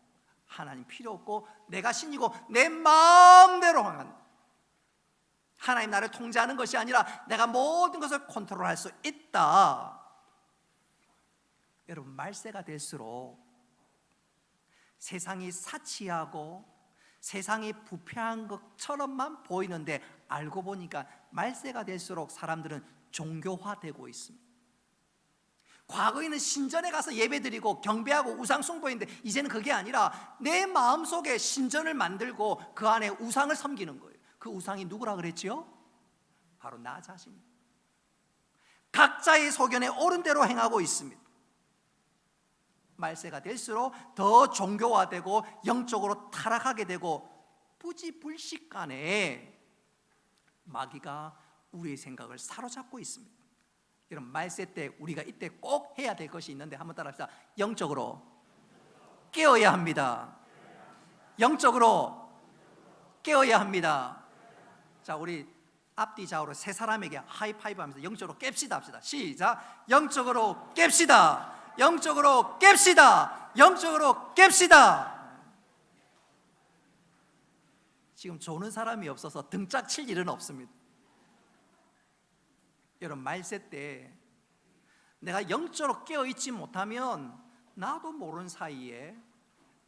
하나님 필요 없고 내가 신이고 내 마음대로 행한다. 하나님 나를 통제하는 것이 아니라 내가 모든 것을 컨트롤할 수 있다. 여러분, 말세가 될수록 세상이 사치하고 세상이 부패한 것처럼만 보이는데, 알고 보니까 말세가 될수록 사람들은 종교화되고 있습니다. 과거에는 신전에 가서 예배드리고 경배하고 우상 숭배했는데, 이제는 그게 아니라 내 마음속에 신전을 만들고 그 안에 우상을 섬기는 거예요. 그 우상이 누구라 그랬지요? 바로 나 자신. 각자의 소견에 옳은 대로 행하고 있습니다. 말세가 될수록 더 종교화되고 영적으로 타락하게 되고, 부지불식간에 마귀가 우리의 생각을 사로잡고 있습니다. 여러분, 말세 때 우리가 이때 꼭 해야 될 것이 있는데, 한번 따라합시다. 영적으로 깨어야 합니다. 영적으로 깨어야 합니다. 자, 우리 앞뒤 좌우로 세 사람에게 하이파이브 하면서 영적으로 깹시다 합시다. 시작. 영적으로 깹시다. 영적으로 깹시다. 영적으로 깹시다. 지금 조는 사람이 없어서 등짝 칠 일은 없습니다. 여러분, 말세 때 내가 영적으로 깨어있지 못하면 나도 모르는 사이에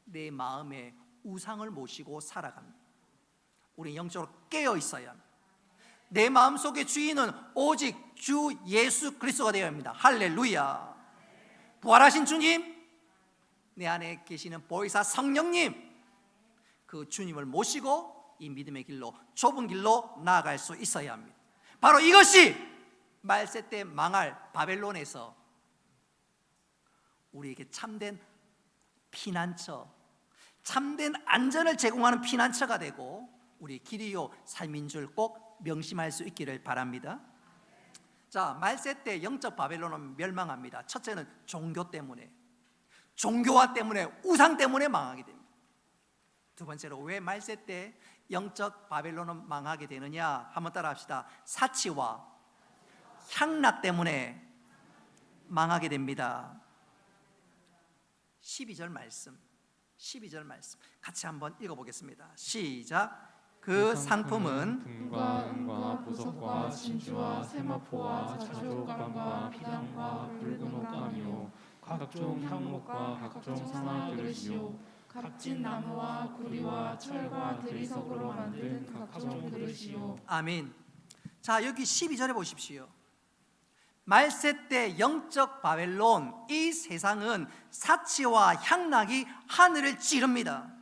내 마음에 우상을 모시고 살아갑니다. 우리 영적으로 깨어있어야 합니다. 내 마음속의 주인은 오직 주 예수 그리스도가 되어야 합니다. 할렐루야. 부활하신 주님, 내 안에 계시는 보혜사 성령님, 그 주님을 모시고 이 믿음의 길로, 좁은 길로 나아갈 수 있어야 합니다. 바로 이것이 말세 때 망할 바벨론에서 우리에게 참된 피난처, 참된 안전을 제공하는 피난처가 되고 우리 길이요 삶인 줄 꼭 명심할 수 있기를 바랍니다. 자, 말세 때 영적 바벨론은 멸망합니다. 첫째는 종교 때문에, 종교화 때문에, 우상 때문에 망하게 됩니다. 두 번째로 왜 말세 때 영적 바벨론은 망하게 되느냐? 한번 따라합시다. 사치와 향락 때문에 망하게 됩니다. 12절 말씀 같이 한번 읽어보겠습니다. 시작. 그 상품은 금과 은과 보석 보석과 진주와 세마포와 자주옷감과 비단과 붉은 옷감이요 각종 향목과 각종 상아 그릇이요 값진 나무와 구리와 철과 대리석으로 만든 각종 그릇이요. 아멘. 자, 여기 12절에 보십시오. 말세 때 영적 바벨론, 이 세상은 사치와 향락이 하늘을 찌릅니다.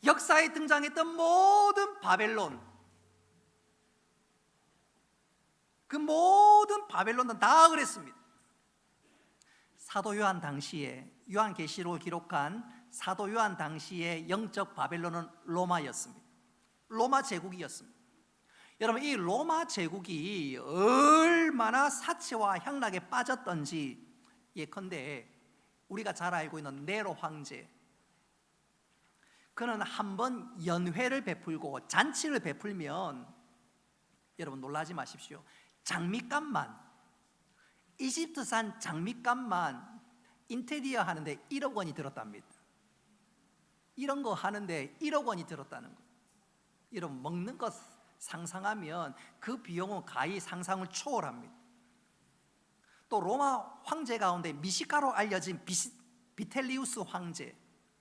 역사에 등장했던 모든 바벨론, 그 모든 바벨론은 다 그랬습니다. 사도 요한 당시에, 요한계시록을 기록한 사도 요한 당시의 영적 바벨론은 로마였습니다. 로마 제국이었습니다. 여러분, 이 로마 제국이 얼마나 사치와 향락에 빠졌던지 예컨대 우리가 잘 알고 있는 네로 황제, 그는 한번 연회를 베풀고 잔치를 베풀면, 여러분 놀라지 마십시오, 장미값만, 이집트산 장미값만 인테리어 하는데 1억 원이 들었답니다. 이런 거 하는데 1억 원이 들었다는 거예요. 여러분, 먹는 것 상상하면 그 비용은 가히 상상을 초월합니다. 또 로마 황제 가운데 미식가로 알려진 비텔리우스 황제,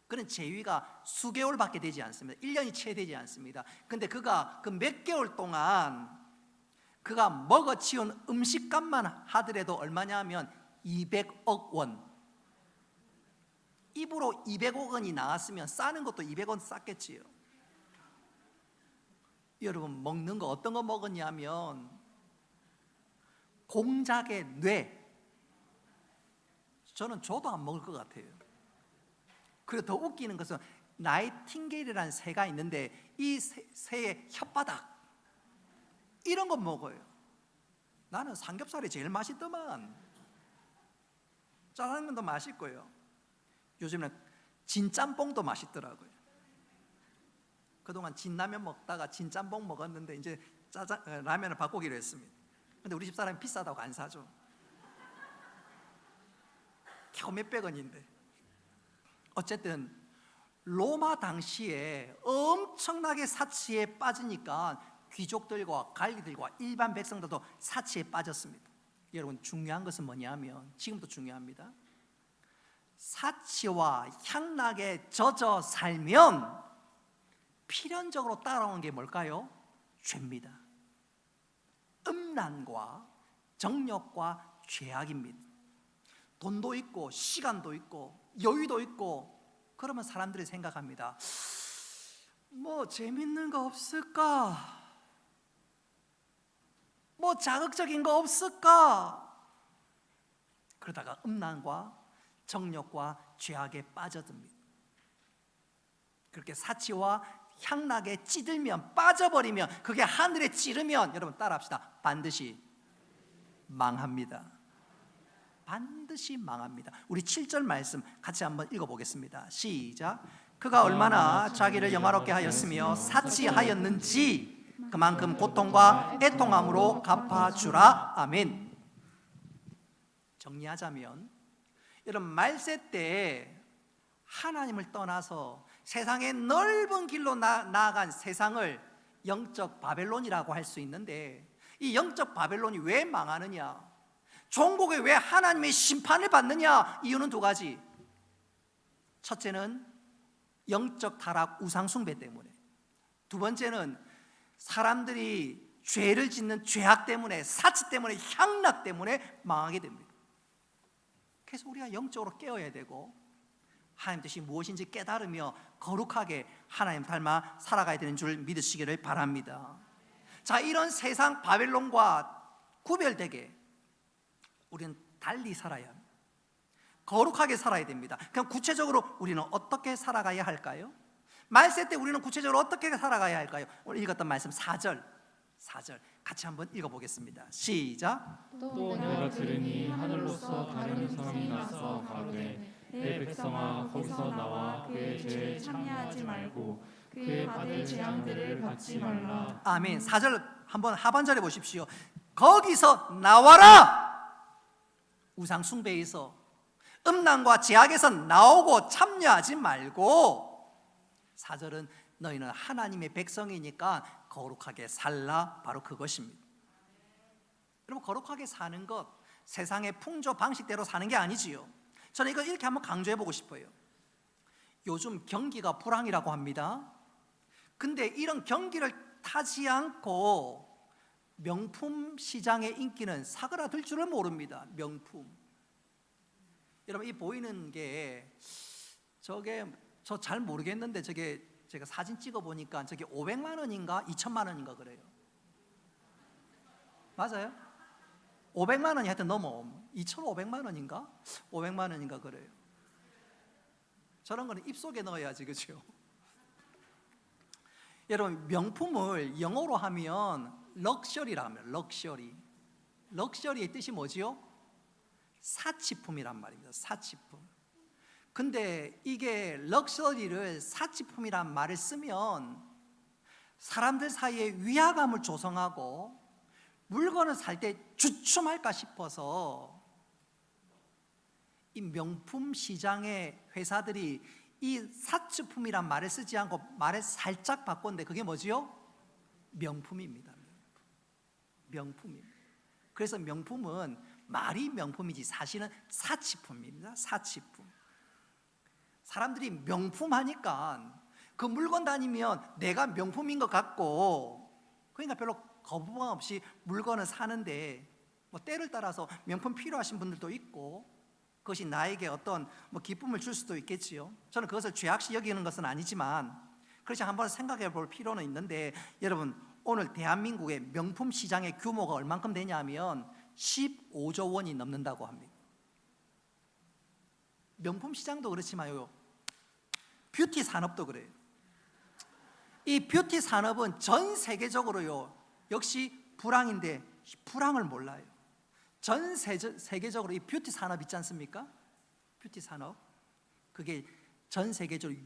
그는 재위가 수개월밖에 되지 않습니다. 1년이 채 되지 않습니다. 근데 그가 그 몇 개월 동안 그가 먹어치운 음식값만 하더라도 얼마냐 하면 200억 원. 입으로 200억 원이 나왔으면 싸는 것도 200원 쌌겠지요. 여러분, 먹는 거 어떤 거 먹었냐면 공작의 뇌. 저는 저도 안 먹을 것 같아요. 그리고 더 웃기는 것은 나이팅게일이라는 새가 있는데 이 새의 혓바닥, 이런 거 먹어요. 나는 삼겹살이 제일 맛있더만. 짜장면도 맛있고요. 요즘에는 진짬뽕도 맛있더라고요. 그동안 진라면 먹다가 진짬뽕 먹었는데 이제 라면을 바꾸기로 했습니다. 근데 우리 집사람이 비싸다고 안 사죠. 겨우 몇백 원인데. 어쨌든 로마 당시에 엄청나게 사치에 빠지니까 귀족들과 관리들과 일반 백성들도 사치에 빠졌습니다. 여러분, 중요한 것은 뭐냐면, 지금도 중요합니다. 사치와 향락에 젖어 살면 필연적으로 따라오는 게 뭘까요? 죄입니다. 음란과 정욕과 죄악입니다. 돈도 있고 시간도 있고 여유도 있고, 그러면 사람들이 생각합니다. 뭐 재밌는 거 없을까? 뭐 자극적인 거 없을까? 그러다가 음란과 정욕과 죄악에 빠져듭니다. 그렇게 사치와 향락에 찌들면, 빠져버리면, 그게 하늘에 찌르면, 여러분 따라합시다, 반드시 망합니다. 반드시 망합니다. 우리 7절 말씀 같이 한번 읽어보겠습니다. 시작. 그가 얼마나 자기를 영화롭게 하였으며 사치하였는지 그만큼 고통과 애통함으로 갚아주라. 아멘. 정리하자면, 여러분, 말세 때 하나님을 떠나서 세상의 넓은 길로 나아간 세상을 영적 바벨론이라고 할 수 있는데, 이 영적 바벨론이 왜 망하느냐, 종국에 왜 하나님의 심판을 받느냐, 이유는 두 가지. 첫째는 영적 타락, 우상 숭배 때문에. 두 번째는 사람들이 죄를 짓는 죄악 때문에, 사치 때문에, 향락 때문에 망하게 됩니다. 그래서 우리가 영적으로 깨어야 되고, 하나님 뜻이 무엇인지 깨달으며 거룩하게 하나님 닮아 살아가야 되는 줄 믿으시기를 바랍니다. 자, 이런 세상 바벨론과 구별되게 우리는 달리 살아야 합니다. 거룩하게 살아야 됩니다. 그럼 구체적으로 우리는 어떻게 살아가야 할까요? 말세 때 우리는 구체적으로 어떻게 살아가야 할까요? 오늘 읽었던 말씀 4절 같이 한번 읽어보겠습니다. 시작. 또 내가 들으니 하늘로서 다른 음성이 나서 가로되 내 백성아, 거기서 나와 그의 죄에 참여하지 말고 그의 받을 재앙들을 받지 말라. 아멘. 4절 한번 하반절에 보십시오. 거기서 나와라. 우상 숭배에서, 음란과 죄악에서 나오고 참여하지 말고, 4절은 너희는 하나님의 백성이니까 거룩하게 살라, 바로 그것입니다. 여러분, 거룩하게 사는 것, 세상의 풍조 방식대로 사는 게 아니지요. 저는 이거 이렇게 한번 강조해 보고 싶어요. 요즘 경기가 불황이라고 합니다. 근데 이런 경기를 타지 않고 명품 시장의 인기는 사그라들 줄을 모릅니다. 명품. 여러분, 이 보이는 게 저게 저 잘 모르겠는데 저게 제가 사진 찍어 보니까 저게 500만 원인가 2천만 원인가 그래요. 맞아요? 500만 원이 하여튼 넘어. 2,500만 원인가? 500만 원인가 그래요. 저런 거는 입속에 넣어야지, 그죠? 여러분, 명품을 영어로 하면 럭셔리라 하면 럭셔리. 럭셔리의 뜻이 뭐지요? 사치품이란 말입니다. 사치품. 근데 이게 럭셔리를 사치품이란 말을 쓰면 사람들 사이에 위화감을 조성하고 물건을 살 때 주춤할까 싶어서 이 명품 시장의 회사들이 이 사치품이란 말을 쓰지 않고 말을 살짝 바꿨는데 그게 뭐지요? 명품입니다. 명품입니다. 그래서 명품은 말이 명품이지 사실은 사치품입니다. 사치품. 사람들이 명품 하니까 그 물건 다니면 내가 명품인 것 같고, 그러니까 별로 거부감 없이 물건을 사는데, 뭐 때를 따라서 명품 필요하신 분들도 있고 그것이 나에게 어떤 기쁨을 줄 수도 있겠지요. 저는 그것을 죄악시 여기는 것은 아니지만 그렇지 한번 생각해 볼 필요는 있는데, 여러분, 오늘 대한민국의 명품 시장의 규모가 얼만큼 되냐면 15조 원이 넘는다고 합니다. 명품 시장도 그렇지만요, 뷰티 산업도 그래요. 이 뷰티 산업은 전 세계적으로요, 역시 불황인데 불황을 몰라요. 전 세계적으로 이 뷰티 산업 있지 않습니까? 뷰티 산업, 그게 전 세계적으로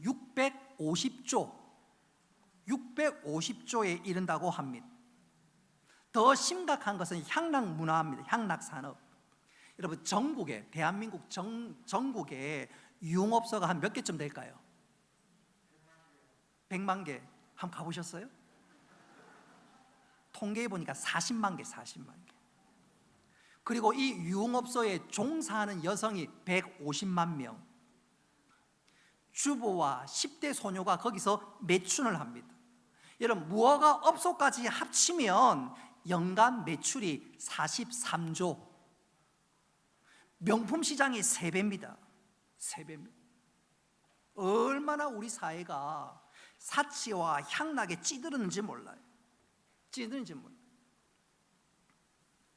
650조에 이른다고 합니다. 더 심각한 것은 향락 문화입니다. 향락 산업. 여러분, 전국에, 대한민국 전국에 유흥업소가 한 몇 개쯤 될까요? 100만 개. 한번 가보셨어요? 통계해 보니까 40만 개. 그리고 이 유흥업소에 종사하는 여성이 150만 명. 주부와 10대 소녀가 거기서 매춘을 합니다. 여러분, 무허가 업소까지 합치면 연간 매출이 43조. 명품 시장이 3배입니다. 3배입니다. 얼마나 우리 사회가 사치와 향락에 찌들었는지 몰라요.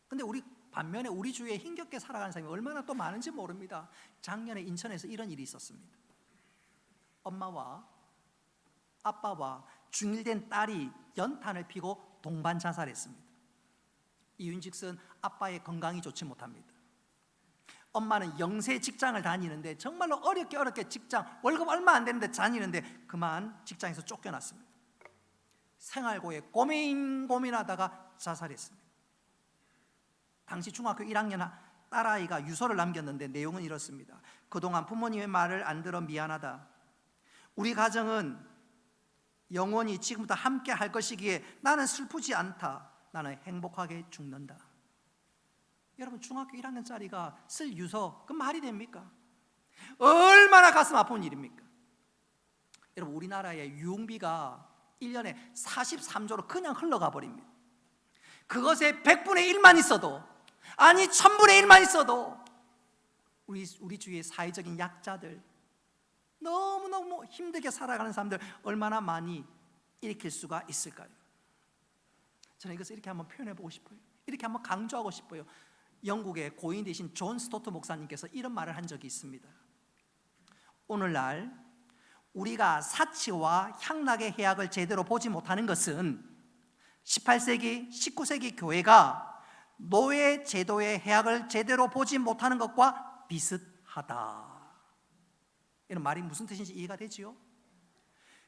근데 반면에 우리 주위에 힘겹게 살아가는 사람이 얼마나 또 많은지 모릅니다. 작년에 인천에서 이런 일이 있었습니다. 엄마와 아빠와 중일된 딸이 연탄을 피고 동반 자살했습니다. 이유인즉슨 아빠의 건강이 좋지 못합니다. 엄마는 영세 직장을 다니는데 정말로 어렵게 직장, 월급 얼마 안 되는데 다니는데 그만 직장에서 쫓겨났습니다. 생활고에 고민하다가 자살했습니다. 당시 중학교 1학년 딸아이가 유서를 남겼는데 내용은 이렇습니다. 그동안 부모님의 말을 안 들어 미안하다. 우리 가정은 영원히 지금부터 함께 할 것이기에 나는 슬프지 않다. 나는 행복하게 죽는다. 여러분, 중학교 1학년짜리가 쓸 유서, 그 말이 됩니까? 얼마나 가슴 아픈 일입니까? 여러분, 우리나라의 유흥비가 1년에 43조로 그냥 흘러가 버립니다. 그것에 100분의 1만 있어도, 아니 1000분의 1만 있어도 우리 주위의 사회적인 약자들, 너무너무 힘들게 살아가는 사람들 얼마나 많이 일으킬 수가 있을까요? 저는 이것을 이렇게 한번 표현해 보고 싶어요. 이렇게 한번 강조하고 싶어요. 영국의 고인 되신 존 스토트 목사님께서 이런 말을 한 적이 있습니다. 오늘날 우리가 사치와 향락의 해악을 제대로 보지 못하는 것은 18세기, 19세기 교회가 노예 제도의 해악을 제대로 보지 못하는 것과 비슷하다. 이런 말이 무슨 뜻인지 이해가 되지요?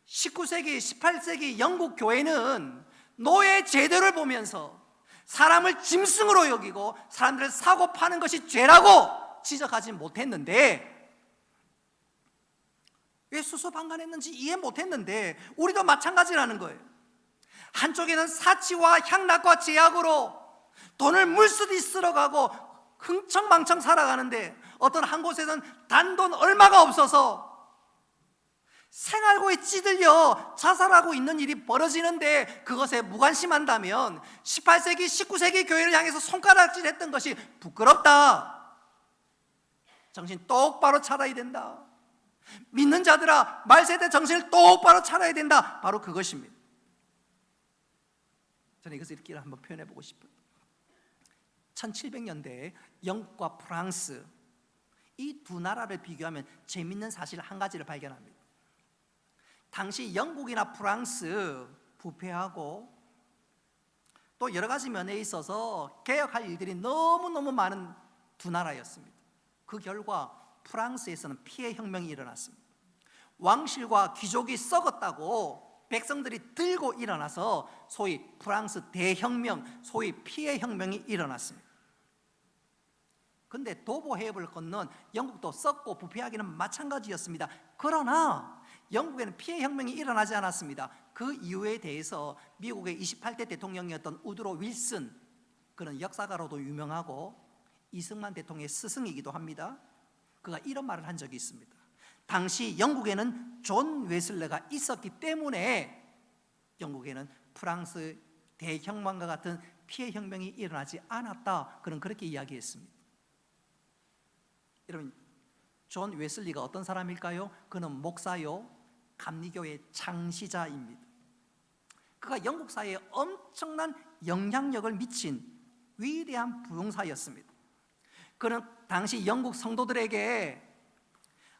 19세기, 18세기 영국 교회는 노예 제도를 보면서 사람을 짐승으로 여기고 사람들을 사고 파는 것이 죄라고 지적하지 못했는데, 왜 수소방관했는지 이해 못했는데 우리도 마찬가지라는 거예요. 한쪽에는 사치와 향락과 제약으로 돈을 물쓰듯이 쓸어가고 흥청망청 살아가는데, 어떤 한 곳에는 단돈 얼마가 없어서 생활고에 찌들려 자살하고 있는 일이 벌어지는데, 그것에 무관심한다면 18세기, 19세기 교회를 향해서 손가락질했던 것이 부끄럽다. 정신 똑바로 차려야 된다. 믿는 자들아, 말세대 정신을 똑바로 차려야 된다. 바로 그것입니다. 저는 이것을 이렇게 한번 표현해 보고 싶어요. 1700년대에 영국과 프랑스, 이 두 나라를 비교하면 재밌는 사실 한 가지를 발견합니다. 당시 영국이나 프랑스 부패하고 또 여러 가지 면에 있어서 개혁할 일들이 너무너무 많은 두 나라였습니다. 그 결과 프랑스에서는 피해 혁명이 일어났습니다. 왕실과 귀족이 썩었다고 백성들이 들고 일어나서 소위 프랑스 대혁명, 소위 피해 혁명이 일어났습니다. 근데 도보 해협을 건넌 영국도 썩고 부패하기는 마찬가지였습니다. 그러나 영국에는 피해 혁명이 일어나지 않았습니다. 그 이유에 대해서 미국의 28대 대통령이었던 우드로 윌슨, 그는 역사가로도 유명하고 이승만 대통령의 스승이기도 합니다. 그가 이런 말을 한 적이 있습니다. 당시 영국에는 존 웨슬레가 있었기 때문에 영국에는 프랑스 대혁명과 같은 피해 혁명이 일어나지 않았다. 그는 그렇게 이야기했습니다. 여러분, 존 웨슬리가 어떤 사람일까요? 그는 목사요, 감리교의 창시자입니다. 그가 영국 사회에 엄청난 영향력을 미친 위대한 부흥사였습니다. 그는 당시 영국 성도들에게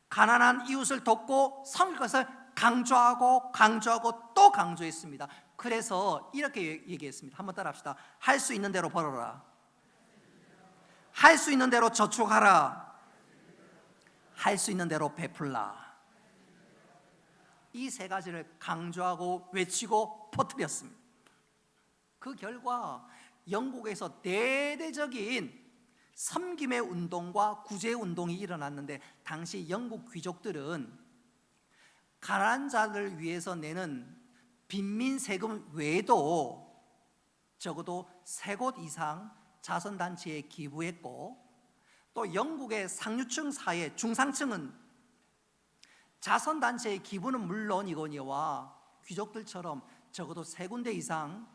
가난한 이웃을 돕고 섬길 것을 강조하고 또 강조했습니다. 그래서 이렇게 얘기했습니다. 한번 따라합시다. 할 수 있는 대로 벌어라. 할 수 있는 대로 저축하라. 할 수 있는 대로 베풀라. 이 세 가지를 강조하고 외치고 퍼뜨렸습니다. 그 결과 영국에서 대대적인 섬김의 운동과 구제 운동이 일어났는데, 당시 영국 귀족들은 가난한 자를 위해서 내는 빈민 세금 외에도 적어도 3곳 이상 자선단체에 기부했고, 또 영국의 상류층 사회, 중상층은 자선단체의 기부는 물론이거니와 귀족들처럼 적어도 3군데 이상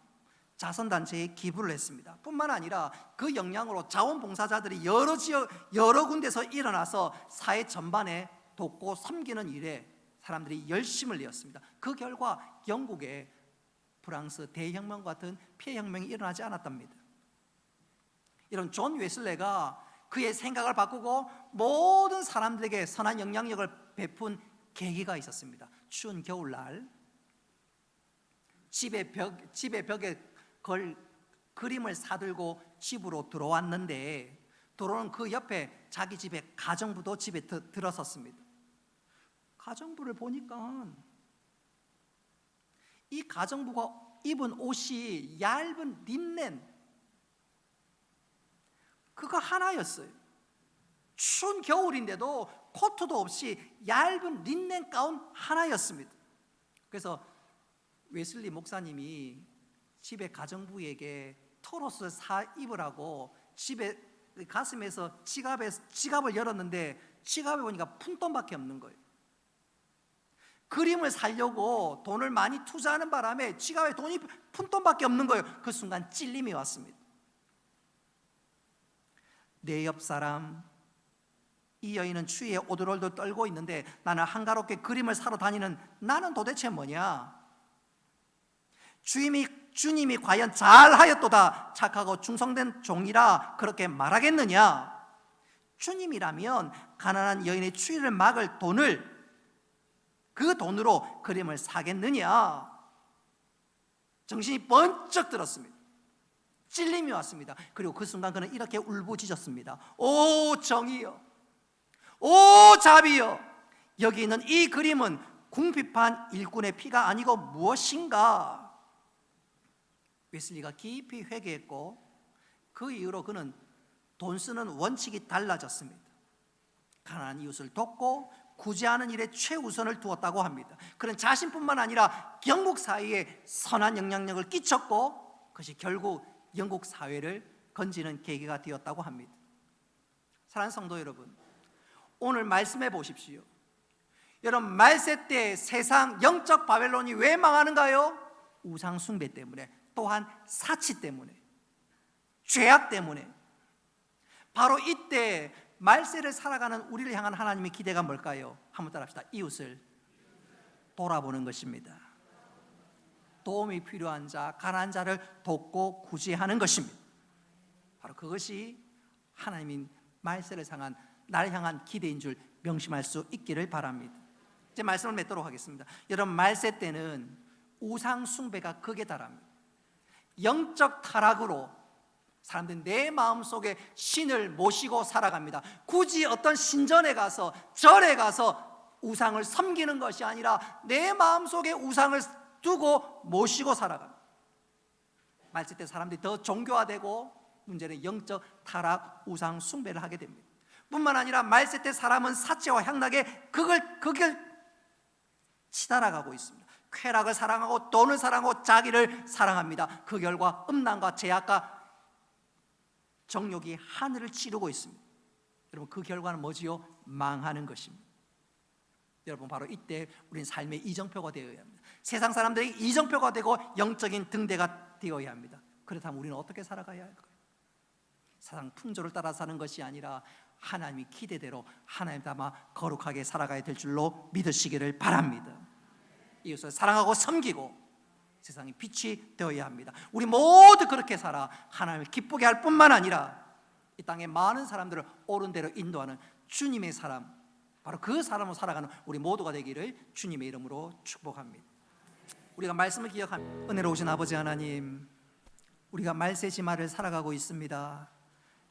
자선단체에 기부를 했습니다. 뿐만 아니라 그 영향으로 자원봉사자들이 여러 군데서 일어나서 사회 전반에 돕고 섬기는 일에 사람들이 열심을 내었습니다. 그 결과 영국에 프랑스 대혁명과 같은 피해혁명이 일어나지 않았답니다. 이런 존 웨슬레가 그의 생각을 바꾸고 모든 사람들에게 선한 영향력을 베푼 계기가 있었습니다. 추운 겨울날 집의 벽에 걸 그림을 사들고 집으로 들어왔는데, 들어오는 그 옆에 자기 집에 가정부도 집에 들어섰습니다. 가정부를 보니까 이 가정부가 입은 옷이 얇은 린넨, 그거 하나였어요. 추운 겨울인데도 코트도 없이 얇은 린넨 가운 하나였습니다. 그래서 웨슬리 목사님이 집에 가정부에게 토로스를 사 입으라고 집에 가슴에서 지갑을 열었는데, 지갑에 보니까 푼돈밖에 없는 거예요. 그림을 사려고 돈을 많이 투자하는 바람에 지갑에 푼돈밖에 없는 거예요. 그 순간 찔림이 왔습니다. 내 옆 사람, 이 여인은 추위에 오들오들 떨고 있는데 나는 한가롭게 그림을 사러 다니는 나는 도대체 뭐냐? 주님이 과연 잘하였도다, 착하고 충성된 종이라 그렇게 말하겠느냐? 주님이라면 가난한 여인의 추위를 막을 돈을, 그 돈으로 그림을 사겠느냐? 정신이 번쩍 들었습니다. 찔림이 왔습니다. 그리고 그 순간 그는 이렇게 울부짖었습니다. 오 정의여, 오 자비여, 여기 있는 이 그림은 궁핍한 일꾼의 피가 아니고 무엇인가? 웨슬리가 깊이 회개했고 그 이후로 그는 돈 쓰는 원칙이 달라졌습니다. 가난한 이웃을 돕고 구제하는 일에 최우선을 두었다고 합니다. 그는 자신뿐만 아니라 영국 사회에 선한 영향력을 끼쳤고 그것이 결국 영국 사회를 건지는 계기가 되었다고 합니다. 사랑하는 성도 여러분, 오늘 말씀해 보십시오. 여러분, 말세 때 세상 영적 바벨론이 왜 망하는가요? 우상 숭배 때문에, 또한 사치 때문에, 죄악 때문에. 바로 이때 말세를 살아가는 우리를 향한 하나님의 기대가 뭘까요? 한번 따라합시다. 이웃을 돌아보는 것입니다. 도움이 필요한 자, 가난한 자를 돕고 구제하는 것입니다. 바로 그것이 하나님인 말세를 향한 나를 향한 기대인 줄 명심할 수 있기를 바랍니다. 이제 말씀을 맺도록 하겠습니다. 여러분, 말세 때는 우상 숭배가 극에 달합니다. 영적 타락으로 사람들이 내 마음속에 신을 모시고 살아갑니다. 굳이 어떤 신전에 가서 절에 가서 우상을 섬기는 것이 아니라 내 마음속에 우상을 두고 모시고 살아갑니다. 말세 때 사람들이 더 종교화되고 문제는 영적 타락, 우상 숭배를 하게 됩니다. 뿐만 아니라 말세 때 사람은 사치와 향락의 극을 치달아가고 있습니다. 쾌락을 사랑하고 돈을 사랑하고 자기를 사랑합니다. 그 결과 음란과 죄악과 정욕이 하늘을 찌르고 있습니다. 여러분, 그 결과는 뭐지요? 망하는 것입니다. 여러분, 바로 이때 우리는 삶의 이정표가 되어야 합니다. 세상 사람들이 이정표가 되고 영적인 등대가 되어야 합니다. 그렇다면 우리는 어떻게 살아가야 할까요? 세상 풍조를 따라 사는 것이 아니라 하나님이 기대대로 하나님 닮아 거룩하게 살아가야 될 줄로 믿으시기를 바랍니다. 이웃을 사랑하고 섬기고 세상의 빛이 되어야 합니다. 우리 모두 그렇게 살아 하나님을 기쁘게 할 뿐만 아니라 이 땅에 많은 사람들을 옳은 대로 인도하는 주님의 사람, 바로 그 사람으로 살아가는 우리 모두가 되기를 주님의 이름으로 축복합니다. 우리가 말씀을 기억합니다. 은혜로우신 아버지 하나님, 우리가 말세지마를 살아가고 있습니다.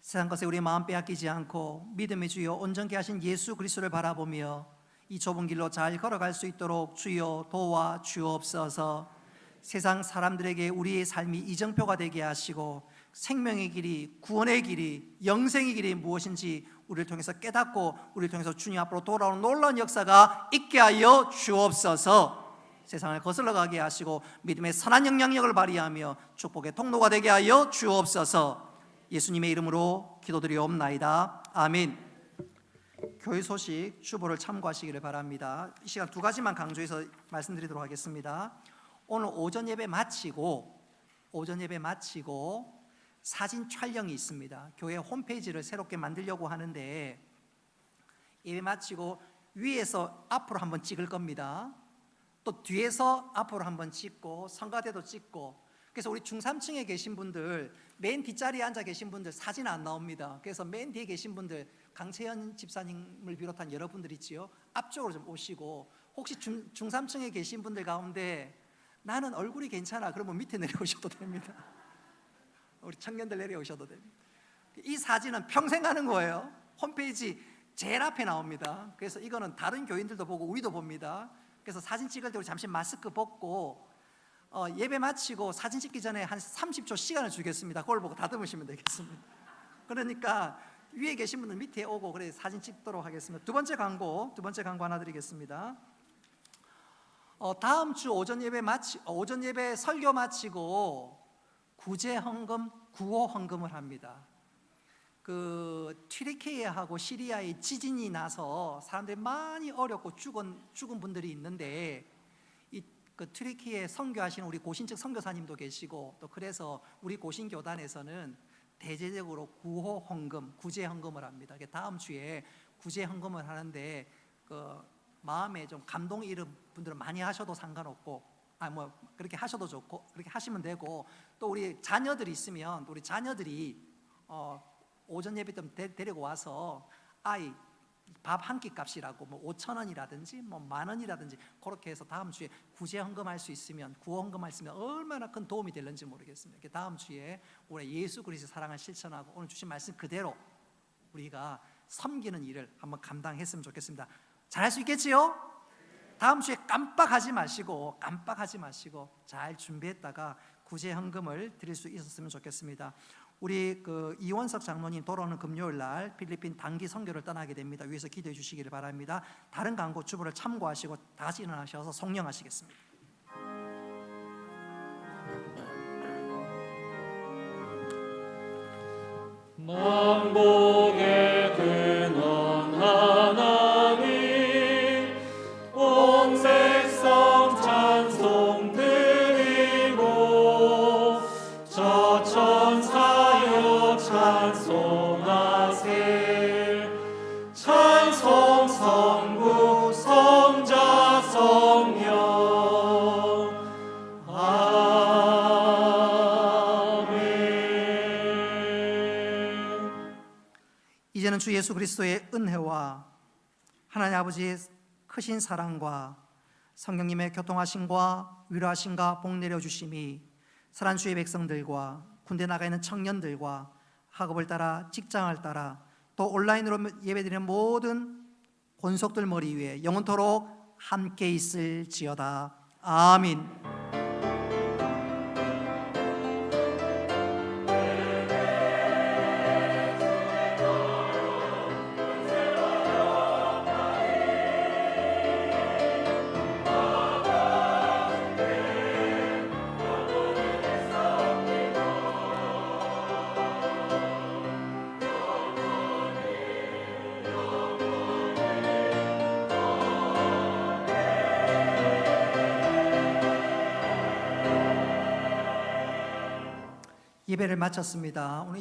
세상 것에 우리 마음 빼앗기지 않고 믿음의 주여 온전케 하신 예수 그리스도를 바라보며 이 좁은 길로 잘 걸어갈 수 있도록 주여 도와 주옵소서. 세상 사람들에게 우리의 삶이 이정표가 되게 하시고 생명의 길이, 구원의 길이, 영생의 길이 무엇인지 우리를 통해서 깨닫고 우리를 통해서 주님 앞으로 돌아오는 놀라운 역사가 있게 하여 주옵소서. 세상을 거슬러 가게 하시고 믿음의 선한 영향력을 발휘하며 축복의 통로가 되게 하여 주옵소서. 예수님의 이름으로 기도드리옵나이다. 아멘. 교회 소식 주보를 참고하시기를 바랍니다. 이 시간 두 가지만 강조해서 말씀드리도록 하겠습니다. 오늘 오전 예배 마치고 사진 촬영이 있습니다. 교회 홈페이지를 새롭게 만들려고 하는데 예배 마치고 위에서 앞으로 한번 찍을 겁니다. 또 뒤에서 앞으로 한번 찍고 성가대도 찍고. 그래서 우리 중삼층에 계신 분들, 맨 뒷자리에 앉아 계신 분들 사진 안 나옵니다. 그래서 맨 뒤에 계신 분들, 강채연 집사님을 비롯한 여러분들 있지요, 앞쪽으로 좀 오시고, 혹시 중삼층에 계신 분들 가운데 나는 얼굴이 괜찮아 그러면 밑에 내려오셔도 됩니다. 우리 청년들 내려오셔도 됩니다. 이 사진은 평생 가는 거예요. 홈페이지 제일 앞에 나옵니다. 그래서 이거는 다른 교인들도 보고 우리도 봅니다. 그래서 사진 찍을 때 우리 잠시 마스크 벗고 예배 마치고 사진 찍기 전에 한 30초 시간을 주겠습니다. 그걸 보고 다듬으시면 되겠습니다. 그러니까 위에 계신 분들 밑에 오고 그래 사진 찍도록 하겠습니다. 두 번째 광고 하나 드리겠습니다. 다음 주 오전 예배 설교 마치고 구제 헌금, 구호 헌금을 합니다. 그 튀르키예하고 시리아의 지진이 나서 사람들이 많이 어렵고 죽은 분들이 있는데 그 튀르키예 선교하시는 우리 고신 측 선교사님도 계시고 또 그래서 우리 고신 교단에서는 대대적으로 구호 헌금, 구제 헌금을 합니다. 다음 주에 구제 헌금을 하는데 그 마음에 좀 감동이 이른 분들은 많이 하셔도 상관없고, 그렇게 하셔도 좋고 그렇게 하시면 되고, 또 우리 자녀들이 있으면 우리 자녀들이 오전 예배 때 데리고 와서 아이 밥 한 끼 값이라고 5,000원이라든지 10,000원이라든지 그렇게 해서 다음 주에 구제 헌금할 수 있으면, 구호 헌금할 수 있으면 얼마나 큰 도움이 될는지 모르겠습니다. 다음 주에 우리 예수 그리스도의 사랑을 실천하고 오늘 주신 말씀 그대로 우리가 섬기는 일을 한번 감당했으면 좋겠습니다. 잘할 수 있겠지요? 다음 주에 깜빡하지 마시고 잘 준비했다가 구제 헌금을 드릴 수 있었으면 좋겠습니다. 우리 이원석 장로님 돌아오는 금요일 날 필리핀 단기 선교를 떠나게 됩니다. 위에서 기도해 주시기를 바랍니다. 다른 강고 주부를 참고하시고 다시 일어나셔서 성령하시겠습니다. 만복의 근원 하나님 온 백성 찬송 드리고 저천사여 찬송하세 찬송 성부 성자 성령 이제는 주 예수 그리스도의 은혜와 하나님 아버지의 크신 사랑과 성령님의 교통하심과 위로하심과 복 내려주심이 사랑하는 주의 백성들과 군대 나가 있는 청년들과 학업을 따라 직장을 따라 또 온라인으로 예배드리는 모든 권속들 머리 위에 영원토록 함께 있을지어다. 아멘. 예배를 마쳤습니다. 오늘